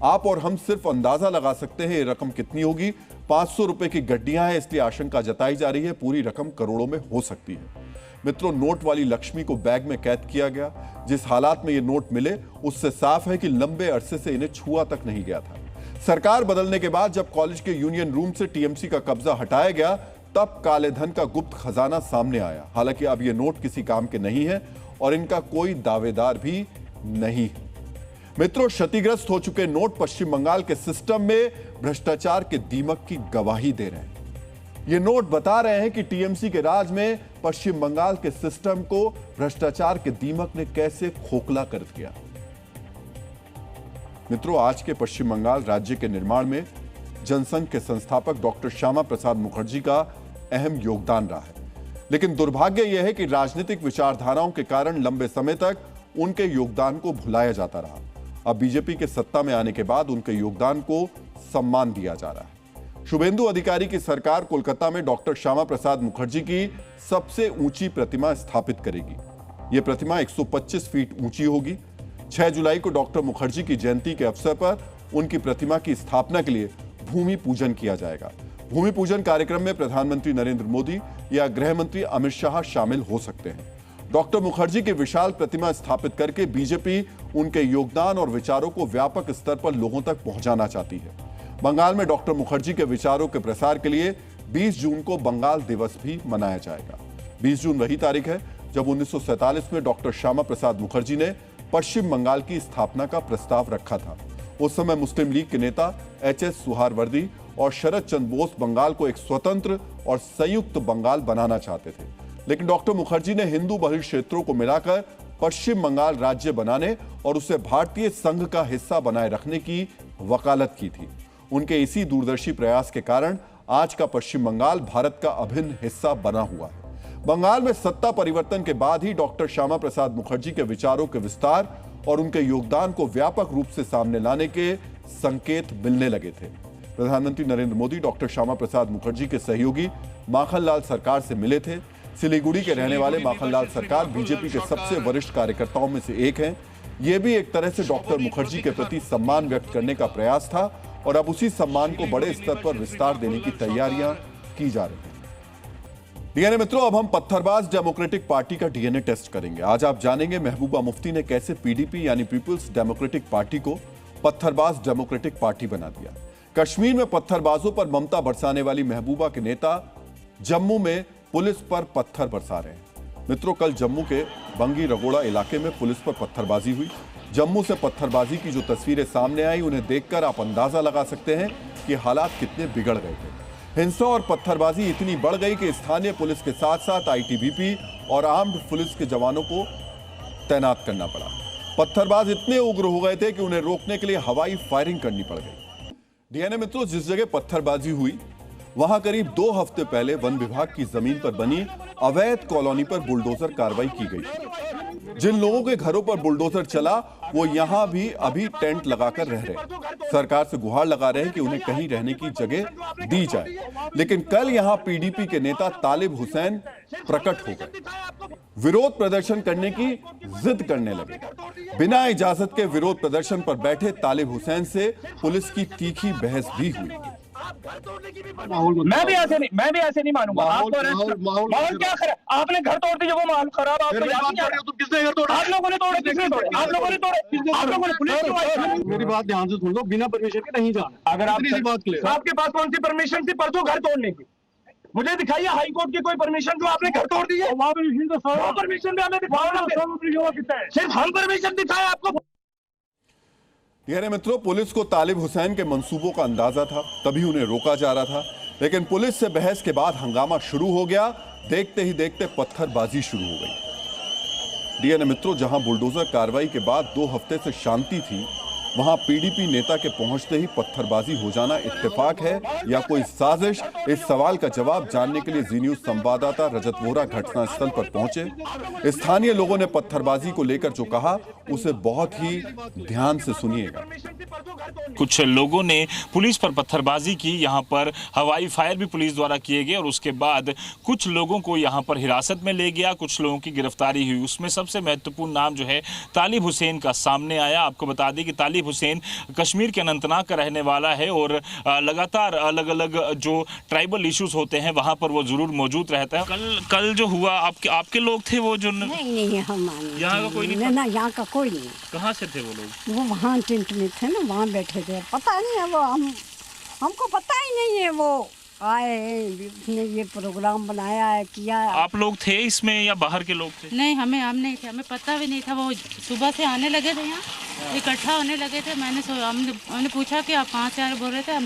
आप और हम सिर्फ अंदाजा लगा सकते हैं ये रकम कितनी होगी। 500 रुपए की गड्ढियां हैं, इसलिए आशंका जताई जा रही है पूरी रकम करोड़ों में हो सकती है। मित्रों, नोट वाली लक्ष्मी को बैग में कैद किया गया। जिस हालात में ये नोट मिले उससे साफ है कि लंबे अरसे से इन्हें छुआ तक नहीं गया था। सरकार बदलने के बाद जब कॉलेज के यूनियन रूम से टीएमसी का कब्जा हटाया गया, तब काले धन का गुप्त खजाना सामने आया। हालांकि अब ये नोट किसी काम के नहीं है और इनका कोई दावेदार भी नहीं है। मित्रों, क्षतिग्रस्त हो चुके नोट पश्चिम बंगाल के सिस्टम में भ्रष्टाचार के दीमक की गवाही दे रहे हैं। ये नोट बता रहे हैं कि टीएमसी के राज में पश्चिम बंगाल के सिस्टम को भ्रष्टाचार के दीमक ने कैसे खोखला कर दिया। मित्रों, आज के पश्चिम बंगाल राज्य के निर्माण में जनसंघ के संस्थापक डॉक्टर श्यामा प्रसाद मुखर्जी का अहम योगदान रहा है। लेकिन दुर्भाग्य यह है कि राजनीतिक विचारधाराओं के कारण लंबे समय तक उनके योगदान को भुलाया जाता रहा। अब बीजेपी के सत्ता में आने के बाद उनके योगदान को सम्मान दिया जा रहा है। शुभेंदु अधिकारी की सरकार कोलकाता में डॉक्टर श्यामा प्रसाद मुखर्जी की सबसे ऊंची प्रतिमा स्थापित करेगी। यह प्रतिमा 125 फीट ऊंची होगी। 6 जुलाई को डॉक्टर मुखर्जी की जयंती के अवसर पर उनकी प्रतिमा की स्थापना के लिए भूमि पूजन किया जाएगा। भूमि पूजन कार्यक्रम में प्रधानमंत्री नरेंद्र मोदी या गृह मंत्री अमित शाह शामिल हो सकते हैं। डॉक्टर मुखर्जी की विशाल प्रतिमा स्थापित करके बीजेपी उनके योगदान और विचारों को व्यापक स्तर पर लोगों तक पहुंचाना चाहती है। बंगाल में डॉक्टर मुखर्जी के विचारों के प्रसार के लिए 20 जून को बंगाल दिवस भी मनाया जाएगा। 20 जून वही तारीख है जब 1947 में डॉक्टर श्यामा प्रसाद मुखर्जी ने पश्चिम बंगाल की स्थापना का प्रस्ताव रखा था। उस समय मुस्लिम लीग के नेता एच.एस. सुहारवर्दी और शरद चंद्र बोस बंगाल को एक स्वतंत्र और संयुक्त बंगाल बनाना चाहते थे, लेकिन डॉक्टर मुखर्जी ने हिंदू बहुल क्षेत्रों को मिलाकर पश्चिम बंगाल राज्य बनाने और उसे भारतीय संघ का हिस्सा बनाए रखने की वकालत की थी। उनके इसी दूरदर्शी प्रयास के कारण आज का पश्चिम बंगाल भारत का अभिन्न हिस्सा बना हुआ है। बंगाल में सत्ता परिवर्तन के बाद ही डॉक्टर श्यामा प्रसाद मुखर्जी के विचारों के विस्तार और उनके योगदान को व्यापक रूप से सामने लाने के संकेत मिलने लगे थे। प्रधानमंत्री नरेंद्र मोदी डॉक्टर श्यामा प्रसाद मुखर्जी के सहयोगी माखनलाल सरकार से मिले थे। सिलीगुड़ी के रहने वाले माखनलाल सरकार बीजेपी के सबसे वरिष्ठ कार्यकर्ताओं में से एक हैं। यह भी एक तरह से डॉक्टर मुखर्जी के प्रति सम्मान व्यक्त करने का प्रयास था और अब उसी सम्मान को बड़े स्तर पर विस्तार देने की तैयारियां की जा रही हैं। डीएनए मित्रों, अब हम पत्थरबाज डेमोक्रेटिक पार्टी का डीएनए टेस्ट करेंगे। आज आप जानेंगे महबूबा मुफ्ती ने कैसे पीडीपी यानी पीपुल्स डेमोक्रेटिक पार्टी को पत्थरबाज डेमोक्रेटिक पार्टी बना दिया। कश्मीर में पत्थरबाजों पर ममता बरसाने वाली महबूबा के नेता जम्मू में पुलिस पर पत्थर बरसा रहे हैं। मित्रों, कल जम्मू के बंगी रगोड़ा इलाके में पुलिस पर पत्थरबाजी हुई। जम्मू से पत्थरबाजी की जो तस्वीरें सामने आई, उन्हें देखकर आप अंदाजा लगा सकते हैं कि हालात कितने बिगड़ गए थे। हिंसा और पत्थरबाजी इतनी बढ़ गई कि स्थानीय पुलिस के साथ साथ आईटीबीपी और आर्म्ड पुलिस के जवानों को तैनात करना पड़ा। पत्थरबाज इतने उग्र हो गए थे कि उन्हें रोकने के लिए हवाई फायरिंग करनी पड़ गई। डीएनए मित्रों, जिस जगह पत्थरबाजी हुई वहां करीब 2 हफ्ते पहले वन विभाग की जमीन पर बनी अवैध कॉलोनी पर बुलडोजर कार्रवाई की गई। जिन लोगों के घरों पर बुलडोजर चला वो यहां भी अभी टेंट लगाकर रह रहे हैं। सरकार से गुहार लगा रहे हैं कि उन्हें कहीं रहने की जगह दी जाए। लेकिन कल यहां पीडीपी के नेता तालिब हुसैन प्रकट हो गए। विरोध प्रदर्शन करने की जिद करने लगे। बिना इजाजत के विरोध प्रदर्शन पर बैठे तालिब हुसैन से पुलिस की तीखी बहस भी हुई। मैं भी ऐसे नहीं मानूंगा। माहौल क्या खराब? आपने घर तोड़ दिया, वो माहौल खराब। किसने घर तोड़ा? आप लोगों ने तोड़े। किसने तोड़े? आप लोगों ने तोड़े। आप लोगों ने पुलिस। मेरी बात ध्यान से सुन लो, बिना परमिशन के नहीं जाना। अगर आपके पास कौन सी परमिशन थी परसों घर तोड़ने की? मुझे दिखाइए हाई कोर्ट की कोई परमिशन जो आपने घर तोड़ दी है। परमिशन भी हमें दिखाओ। सिर्फ हम परमिशन दिखाए आपको। डीएनए मित्रों, पुलिस को तालिब हुसैन के मंसूबों का अंदाजा था, तभी उन्हें रोका जा रहा था। लेकिन पुलिस से बहस के बाद हंगामा शुरू हो गया। देखते ही देखते पत्थरबाजी शुरू हो गई। डीएनए मित्रों, जहां बुलडोजर कार्रवाई के बाद 2 हफ्ते से शांति थी, वहां पीडीपी नेता के पहुंचते ही पत्थरबाजी हो जाना इत्तेफाक है या कोई साजिश? इस सवाल का जवाब जानने के लिए जी न्यूज संवाददाता रजत वोरा घटनास्थल पर पहुंचे। स्थानीय लोगों ने पत्थरबाजी को लेकर जो कहा उसे बहुत ही ध्यान से सुनिएगा। कुछ लोगों ने पुलिस पर पत्थरबाजी की, यहाँ पर हवाई फायर भी पुलिस द्वारा किए गए और उसके बाद कुछ लोगों को यहाँ पर हिरासत में ले गया, कुछ लोगों की गिरफ्तारी हुई। उसमें सबसे महत्वपूर्ण नाम जो है तालिब हुसैन का सामने आया। आपको बता दें कि तालिब हुसैन कश्मीर के अनंतनाग का रहने वाला है और लगातार अलग अलग जो ट्राइबल इश्यूज होते हैं वहां पर वो जरूर मौजूद रहता है। कल जो हुआ, आपके लोग थे वो जो? नहीं, हम यहाँ का कोई नहीं? ना, यहाँ का कोई नहीं। कहाँ से थे वो लोग? वो वहाँ टेंट में थे ना, वहाँ बैठे थे। पता नहीं है वो, हमको पता ही नहीं है वो आए ने ये प्रोग्राम बनाया है, किया है। आप लोग थे इसमें या बाहर के लोग थे? नहीं, हम नहीं थे, हमें पता भी नहीं था। वो सुबह से आने लगे थे, यहाँ इकट्ठा होने लगे थे। हमने पूछा कि आप कहाँ से आ रहे? बोल रहे थे हम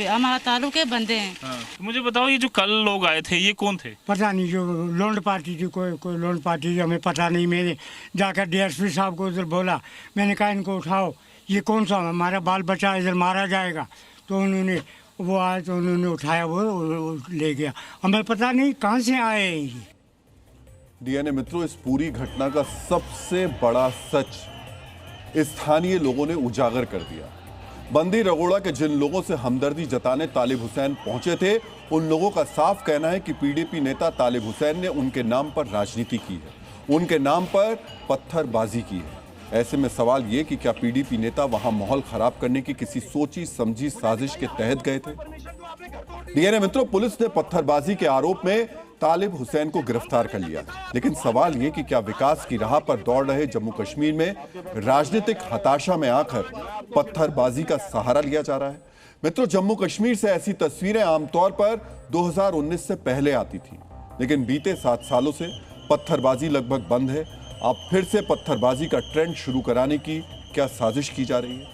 हमारा ताल्लुक के बंदे हैं। हाँ। तो मुझे बताओ, ये जो कल लोग आए थे ये कौन थे? पता नहीं, जो लोन पार्टी थी, कोई लोन पार्टी, हमें पता नहीं। मैंने जाकर डीएसपी साहब को उधर बोला, मैंने कहा इनको उठाओ, ये कौन सा हमारा बाल बच्चा इधर मारा जाएगा। तो उन्होंने वो आए तो उन्होंने उठाया, वो ले गया। हमें पता नहीं कहां से आए ये। डीएनए मित्रों, इस पूरी घटना का सबसे बड़ा सच स्थानीय लोगों ने उजागर कर दिया। बंदी रगोड़ा के जिन लोगों से हमदर्दी जताने तालिब हुसैन पहुंचे थे, उन लोगों का साफ कहना है कि पीडीपी नेता तालिब हुसैन ने उनके नाम पर राजनीति की है, उनके नाम पर पत्थरबाजी की है। ऐसे में सवाल ये कि क्या पीडीपी नेता वहां माहौल खराब करने की किसी सोची समझी साजिश के तहत गए थे? डीएनए मित्रों, पुलिस ने पत्थरबाजी के आरोप में तालिब हुसैन को गिरफ्तार कर लिया। लेकिन सवाल ये कि क्या विकास की राह पर दौड़ रहे जम्मू कश्मीर में राजनीतिक हताशा में आकर पत्थरबाजी का सहारा लिया जा रहा है? मित्रों, जम्मू कश्मीर से ऐसी तस्वीरें आमतौर पर 2019 से पहले आती थी, लेकिन बीते 7 सालों से पत्थरबाजी लगभग बंद है। अब फिर से पत्थरबाजी का ट्रेंड शुरू कराने की क्या साजिश की जा रही है?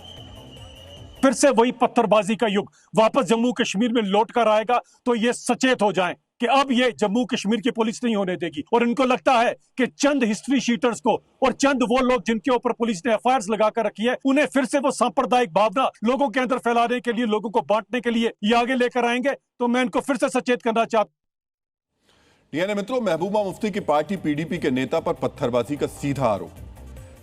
फिर से वही पत्थरबाजी का युग वापस जम्मू कश्मीर में लौट कर आएगा, तो ये सचेत हो जाएं कि अब ये जम्मू कश्मीर की पुलिस नहीं होने देगी। और इनको लगता है कि चंद हिस्ट्री शीटर्स को और चंद वो लोग जिनके ऊपर पुलिस ने एफआईआर लगाकर रखी है, उन्हें फिर से वो सांप्रदायिक भावना लोगों के अंदर फैलाने के लिए, लोगों को बांटने के लिए ये आगे लेकर आएंगे। तो मैं इनको फिर से सचेत करना चाहता। डीएनए मित्रों, महबूबा मुफ्ती की पार्टी पीडीपी के नेता पर पत्थरबाजी का सीधा आरोप।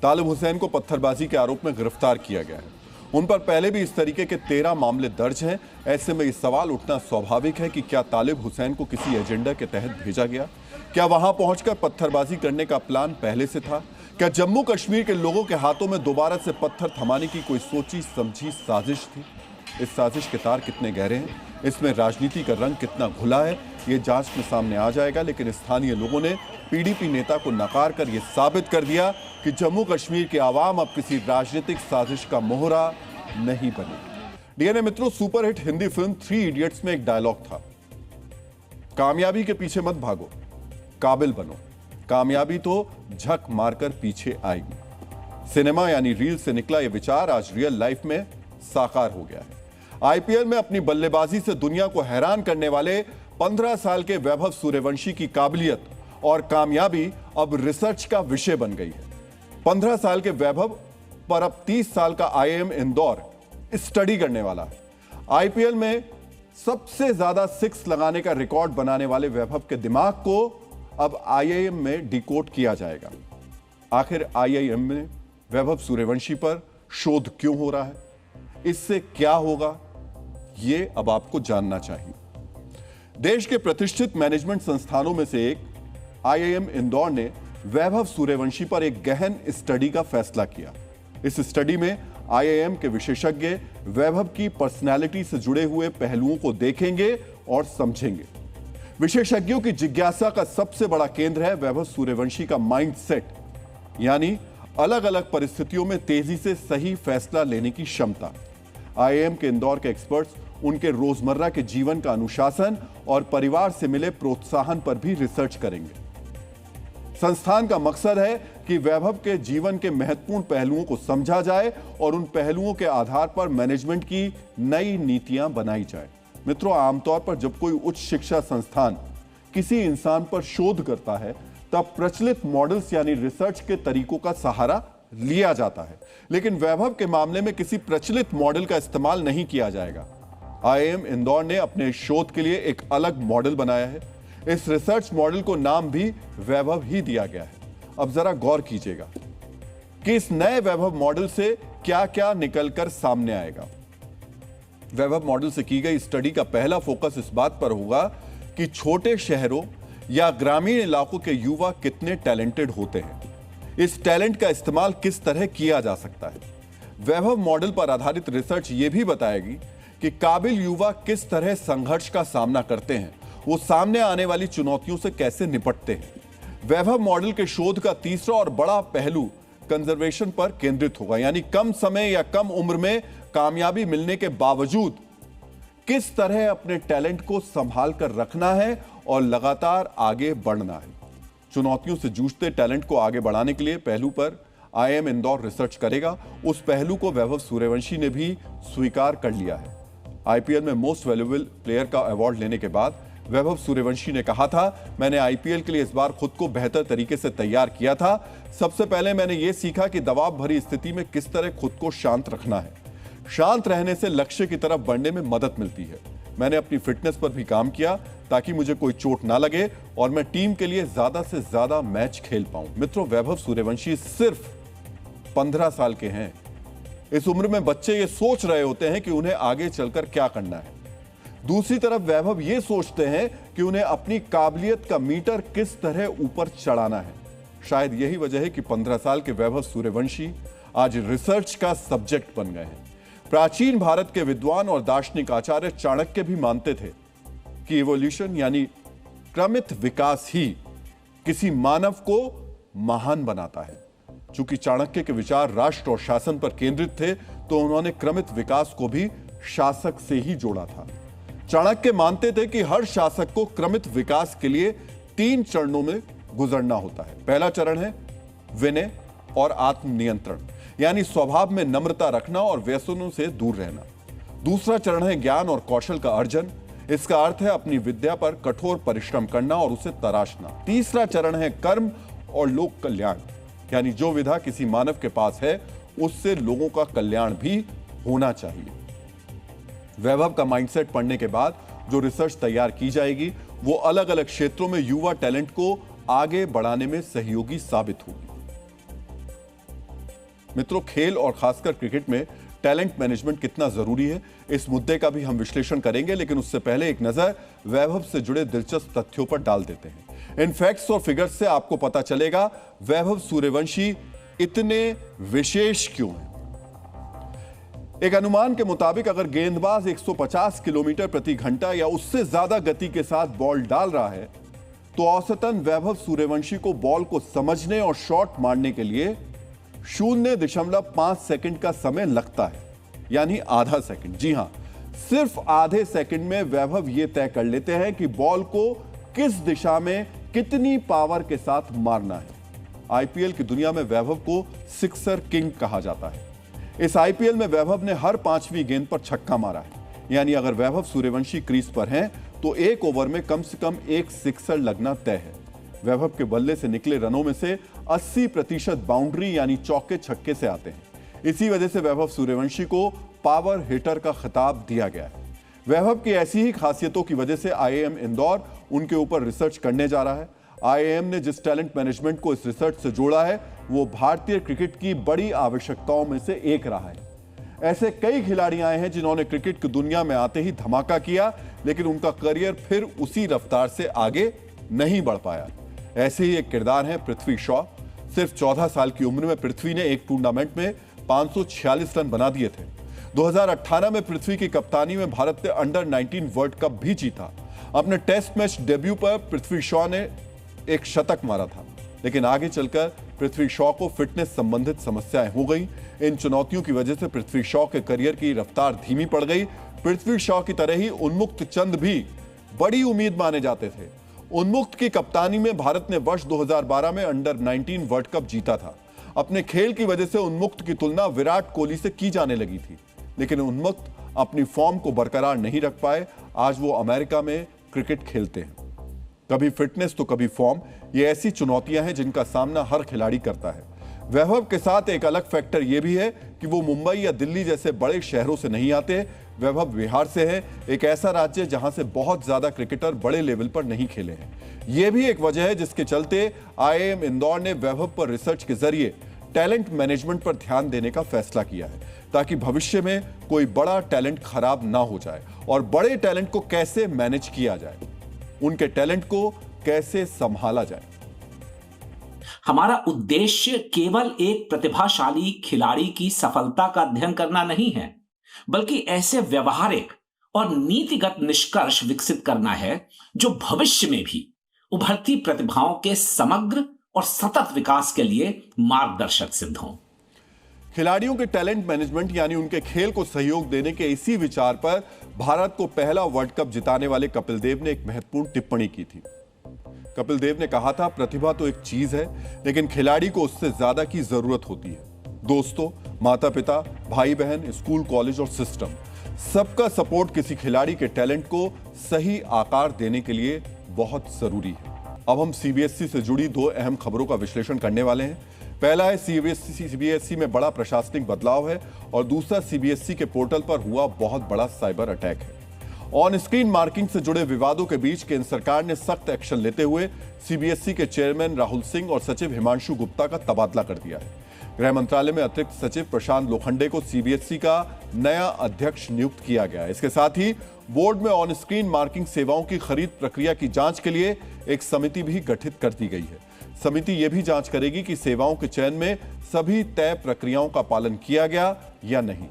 तालिब हुसैन को पत्थरबाजी के आरोप में गिरफ्तार किया गया है। उन पर पहले भी इस तरीके के 13 मामले दर्ज हैं। ऐसे में ये सवाल उठना स्वाभाविक है कि क्या तालिब हुसैन को किसी एजेंडा के तहत भेजा गया? क्या वहां पहुंचकर पत्थरबाजी करने का प्लान पहले से था? क्या जम्मू कश्मीर के लोगों के हाथों में दोबारा से पत्थर थमाने की कोई सोची समझी साजिश थी? इस साजिश के तार कितने गहरे हैं, इसमें राजनीति का रंग कितना घुला है, ये जांच में सामने आ जाएगा। लेकिन स्थानीय लोगों ने पीडीपी नेता को नकार कर यह साबित कर दिया कि जम्मू कश्मीर के आवाम अब किसी राजनीतिक साजिश का मोहरा नहीं बने। डीएनए मित्रों, सुपरहिट हिंदी फिल्म 3 इडियट्स में एक डायलॉग था, कामयाबी के पीछे मत भागो, काबिल बनो, कामयाबी तो झक मारकर पीछे आएगी। सिनेमा यानी रील से निकला यह विचार आज रियल लाइफ में साकार हो गया है। आईपीएल में अपनी बल्लेबाजी से दुनिया को हैरान करने वाले 15 साल के वैभव सूर्यवंशी की काबिलियत और कामयाबी अब रिसर्च का विषय बन गई है। 15 साल के वैभव पर अब 30 साल का आईआईएम इंदौर स्टडी करने वाला है। आईपीएल में सबसे ज्यादा 6 लगाने का रिकॉर्ड बनाने वाले वैभव के दिमाग को अब आईआईएम में डिकोड किया जाएगा। आखिर आईआईएम में वैभव सूर्यवंशी पर शोध क्यों हो रहा है, इससे क्या होगा, यह अब आपको जानना चाहिए। देश के प्रतिष्ठित मैनेजमेंट संस्थानों में से एक आईआईएम इंदौर ने वैभव सूर्यवंशी पर एक गहन स्टडी का फैसला किया। इस स्टडी में आईआईएम के विशेषज्ञ वैभव की पर्सनैलिटी से जुड़े हुए पहलुओं को देखेंगे और समझेंगे। विशेषज्ञों की जिज्ञासा का सबसे बड़ा केंद्र है वैभव सूर्यवंशी का माइंडसेट, यानी अलग अलग परिस्थितियों में तेजी से सही फैसला लेने की क्षमता। आईआईएम के इंदौर के एक्सपर्ट्स उनके रोजमर्रा के जीवन का अनुशासन और परिवार से मिले प्रोत्साहन पर भी रिसर्च करेंगे। संस्थान का मकसद है कि वैभव के जीवन के महत्वपूर्ण पहलुओं को समझा जाए और उन पहलुओं के आधार पर मैनेजमेंट की नई नीतियां बनाई जाए। मित्रों, आमतौर पर जब कोई उच्च शिक्षा संस्थान किसी इंसान पर शोध करता है तब प्रचलित मॉडल्स यानी रिसर्च के तरीकों का सहारा लिया जाता है, लेकिन वैभव के मामले में किसी प्रचलित मॉडल का इस्तेमाल नहीं किया जाएगा। आईआईएम इंदौर ने अपने शोध के लिए एक अलग मॉडल बनाया है। इस रिसर्च मॉडल को नाम भी वैभव ही दिया गया है। अब जरा गौर कीजिएगा कि इस नए वैभव मॉडल से क्या क्या निकलकर सामने आएगा। वैभव मॉडल से की गई स्टडी का पहला फोकस इस बात पर होगा कि छोटे शहरों या ग्रामीण इलाकों के युवा कितने टैलेंटेड होते हैं, इस टैलेंट का इस्तेमाल किस तरह किया जा सकता है। वैभव मॉडल पर आधारित रिसर्च यह भी बताएगी कि काबिल युवा किस तरह संघर्ष का सामना करते हैं, वो सामने आने वाली चुनौतियों से कैसे निपटते हैं। वैभव मॉडल के शोध का तीसरा और बड़ा पहलू कंजर्वेशन पर केंद्रित होगा, यानी कम समय या कम उम्र में कामयाबी मिलने के बावजूद किस तरह अपने टैलेंट को संभाल कर रखना है और लगातार आगे बढ़ना है। चुनौतियों से जूझते टैलेंट को आगे बढ़ाने के लिए पहलू पर आईआईएम इंदौर रिसर्च करेगा। उस पहलू को वैभव सूर्यवंशी ने भी स्वीकार कर लिया है। आईपीएल में मोस्ट वैल्यूएबल प्लेयर का अवार्ड लेने के बाद वैभव सूर्यवंशी ने कहा था, मैंने आईपीएल के लिए इस बार खुद को बेहतर तरीके से तैयार किया था। सबसे पहले मैंने यह सीखा कि दबाव भरी स्थिति में किस तरह खुद को शांत रखना है। शांत रहने से लक्ष्य की तरफ बढ़ने में मदद मिलती है। मैंने अपनी फिटनेस पर भी काम किया ताकि मुझे कोई चोट ना लगे और मैं टीम के लिए ज्यादा से ज्यादा मैच खेल पाऊं। मित्रों, वैभव सूर्यवंशी सिर्फ 15 साल के हैं। इस उम्र में बच्चे ये सोच रहे होते हैं कि उन्हें आगे चलकर क्या करना है। दूसरी तरफ वैभव ये सोचते हैं कि उन्हें अपनी काबिलियत का मीटर किस तरह ऊपर चढ़ाना है। शायद यही वजह है कि 15 साल के वैभव सूर्यवंशी आज रिसर्च का सब्जेक्ट बन गए हैं। प्राचीन भारत के विद्वान और दार्शनिक आचार्य चाणक्य भी मानते थे कि इवोल्यूशन यानी क्रमित विकास ही किसी मानव को महान बनाता है। चूंकि चाणक्य के विचार राष्ट्र और शासन पर केंद्रित थे, तो उन्होंने क्रमित विकास को भी शासक से ही जोड़ा था। चाणक्य मानते थे कि हर शासक को क्रमित विकास के लिए 3 चरणों में गुजरना होता है। पहला चरण है विनय और आत्मनियंत्रण, यानी स्वभाव में नम्रता रखना और व्यसनों से दूर रहना। दूसरा चरण है ज्ञान और कौशल का अर्जन। इसका अर्थ है अपनी विद्या पर कठोर परिश्रम करना और उसे तराशना। तीसरा चरण है कर्म और लोक कल्याण, यानी जो विधा किसी मानव के पास है उससे लोगों का कल्याण भी होना चाहिए। वैभव का माइंडसेट पढ़ने के बाद जो रिसर्च तैयार की जाएगी वो अलग अलग क्षेत्रों में युवा टैलेंट को आगे बढ़ाने में सहयोगी साबित होगी। मित्रों, खेल और खासकर क्रिकेट में टैलेंट मैनेजमेंट कितना जरूरी है, इस मुद्दे का भी हम विश्लेषण करेंगे, लेकिन उससे पहले एक नजर वैभव से जुड़े दिलचस्प तथ्यों पर डाल देते हैं। इन फैक्ट्स और फिगर्स से आपको पता चलेगा वैभव सूर्यवंशी इतने विशेष क्यों हैं। एक अनुमान के मुताबिक अगर गेंदबाज 150 किलोमीटर प्रति घंटा या उससे ज्यादा गति के साथ बॉल डाल रहा है तो औसतन वैभव सूर्यवंशी को बॉल को समझने और शॉट मारने के लिए 0.5 सेकंड का समय लगता है, यानी आधा सेकंड। जी हां, सिर्फ आधे सेकंड में वैभव यह तय कर लेते हैं कि बॉल को किस दिशा में कितनी पावर के साथ मारना है। आईपीएल की दुनिया में वैभव को सिक्सर किंग कहा जाता है। इस आईपीएल में वैभव ने हर 5वीं गेंद पर छक्का मारा है, यानी अगर वैभव सूर्यवंशी क्रीज पर हैं तो एक ओवर में कम से कम एक सिक्सर लगना तय है। वैभव के बल्ले से निकले रनों में से 80% बाउंड्री यानी चौके छक्के से आते हैं। इसी वजह से वैभव सूर्यवंशी को पावर हिटर का खिताब दिया गया है। वैभव की ऐसी ही खासियतों की वजह से आईआईएम इंदौर उनके ऊपर रिसर्च करने जा रहा है। आईआईएम ने जिस टैलेंट मैनेजमेंट को इस रिसर्च से जोड़ा है वो भारतीय क्रिकेट की बड़ी आवश्यकताओं में से एक रहा है। ऐसे कई खिलाड़ी आए हैं जिन्होंने क्रिकेट की दुनिया में आते ही धमाका किया, लेकिन उनका करियर फिर उसी रफ्तार से आगे नहीं बढ़ पाया। ऐसे ही एक किरदार है पृथ्वी शॉ। सिर्फ 14 साल की उम्र में पृथ्वी ने एक टूर्नामेंट में 546 रन बना दिए थे। 2018 में पृथ्वी की कप्तानी में भारत ने अंडर 19 वर्ल्ड कप भी जीता। अपने टेस्ट मैच डेब्यू पर पृथ्वी शॉ ने एक शतक मारा था, लेकिन आगे चलकर पृथ्वी शॉ को फिटनेस संबंधित समस्याएं हो गई। इन चुनौतियों की वजह से पृथ्वी शॉ के करियर की रफ्तार धीमी पड़ गई। पृथ्वी शॉ की तरह ही उन्मुक्त चंद भी बड़ी उम्मीद माने जाते थे। उन्मुक्त की कप्तानी में भारत ने वर्ष 2012 में अंडर 19 वर्ल्ड कप जीता था। अपने खेल की वजह से उन्मुक्त की तुलना विराट कोहली से की जाने लगी थी, लेकिन उन्मुक्त अपनी फॉर्म को बरकरार नहीं रख पाए। आज वो अमेरिका में क्रिकेट खेलते हैं। कभी फिटनेस तो कभी फॉर्म, ये ऐसी चुनौतियां हैं जिनका सामना हर खिलाड़ी करता है। वैभव के साथ एक अलग फैक्टर यह भी है कि वो मुंबई या दिल्ली जैसे बड़े शहरों से नहीं आते। वैभव बिहार से है, एक ऐसा राज्य जहां से बहुत ज्यादा क्रिकेटर बड़े लेवल पर नहीं खेले हैं। यह भी एक वजह है जिसके चलते आईआईएम इंदौर ने वैभव पर रिसर्च के जरिए टैलेंट मैनेजमेंट पर ध्यान देने का फैसला किया है, ताकि भविष्य में कोई बड़ा टैलेंट खराब ना हो जाए और बड़े टैलेंट को कैसे मैनेज किया जाए, उनके टैलेंट को कैसे संभाला जाए। हमारा उद्देश्य केवल एक प्रतिभाशाली खिलाड़ी की सफलता का अध्ययन करना नहीं है, बल्कि ऐसे व्यवहारिक और नीतिगत निष्कर्ष विकसित करना है जो भविष्य में भी उभरती प्रतिभाओं के समग्र और सतत विकास के लिए मार्गदर्शक सिद्ध हों। खिलाड़ियों के टैलेंट मैनेजमेंट यानी उनके खेल को सहयोग देने के इसी विचार पर भारत को पहला वर्ल्ड कप जिताने वाले कपिल देव ने एक महत्वपूर्ण टिप्पणी की थी। कपिल देव ने कहा था, प्रतिभा तो एक चीज है, लेकिन खिलाड़ी को उससे ज्यादा की जरूरत होती है। दोस्तों, माता पिता, भाई बहन, स्कूल, कॉलेज और सिस्टम, सबका सपोर्ट किसी खिलाड़ी के टैलेंट को सही आकार देने के लिए बहुत जरूरी है। अब हम सीबीएसई से जुड़ी 2 अहम खबरों का विश्लेषण करने वाले हैं। पहला है सीबीएसई में बड़ा प्रशासनिक बदलाव है और दूसरा सीबीएसई के पोर्टल पर हुआ बहुत बड़ा साइबर अटैक है। ऑन स्क्रीन मार्किंग से जुड़े विवादों के बीच केंद्र सरकार ने सख्त एक्शन लेते हुए सीबीएसई के चेयरमैन राहुल सिंह और सचिव हिमांशु गुप्ता का तबादला कर दिया है। गृह मंत्रालय में अतिरिक्त सचिव प्रशांत लोखंडे को सीबीएसई का नया अध्यक्ष नियुक्त किया गया है। इसके साथ ही बोर्ड में ऑन स्क्रीन मार्किंग सेवाओं की खरीद प्रक्रिया की जांच के लिए एक समिति भी गठित कर दी गई है। समिति यह भी जांच करेगी कि सेवाओं के चयन में सभी तय प्रक्रियाओं का पालन किया गया या नहीं।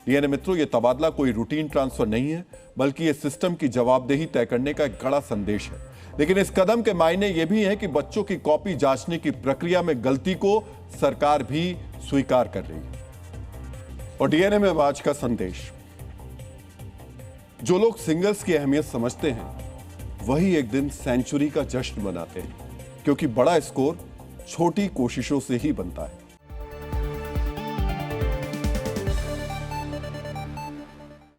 डीएनए मित्रों, यह तबादला कोई रूटीन ट्रांसफर नहीं है, बल्कि यह सिस्टम की जवाबदेही तय करने का एक कड़ा संदेश है। लेकिन इस कदम के मायने यह भी है कि बच्चों की कॉपी जांचने की प्रक्रिया में गलती को सरकार भी स्वीकार कर रही है। और डीएनए में आज का संदेश, जो लोग सिंगल्स की अहमियत समझते हैं वही एक दिन सेंचुरी का जश्न मनाते हैं, क्योंकि बड़ा स्कोर छोटी कोशिशों से ही बनता है।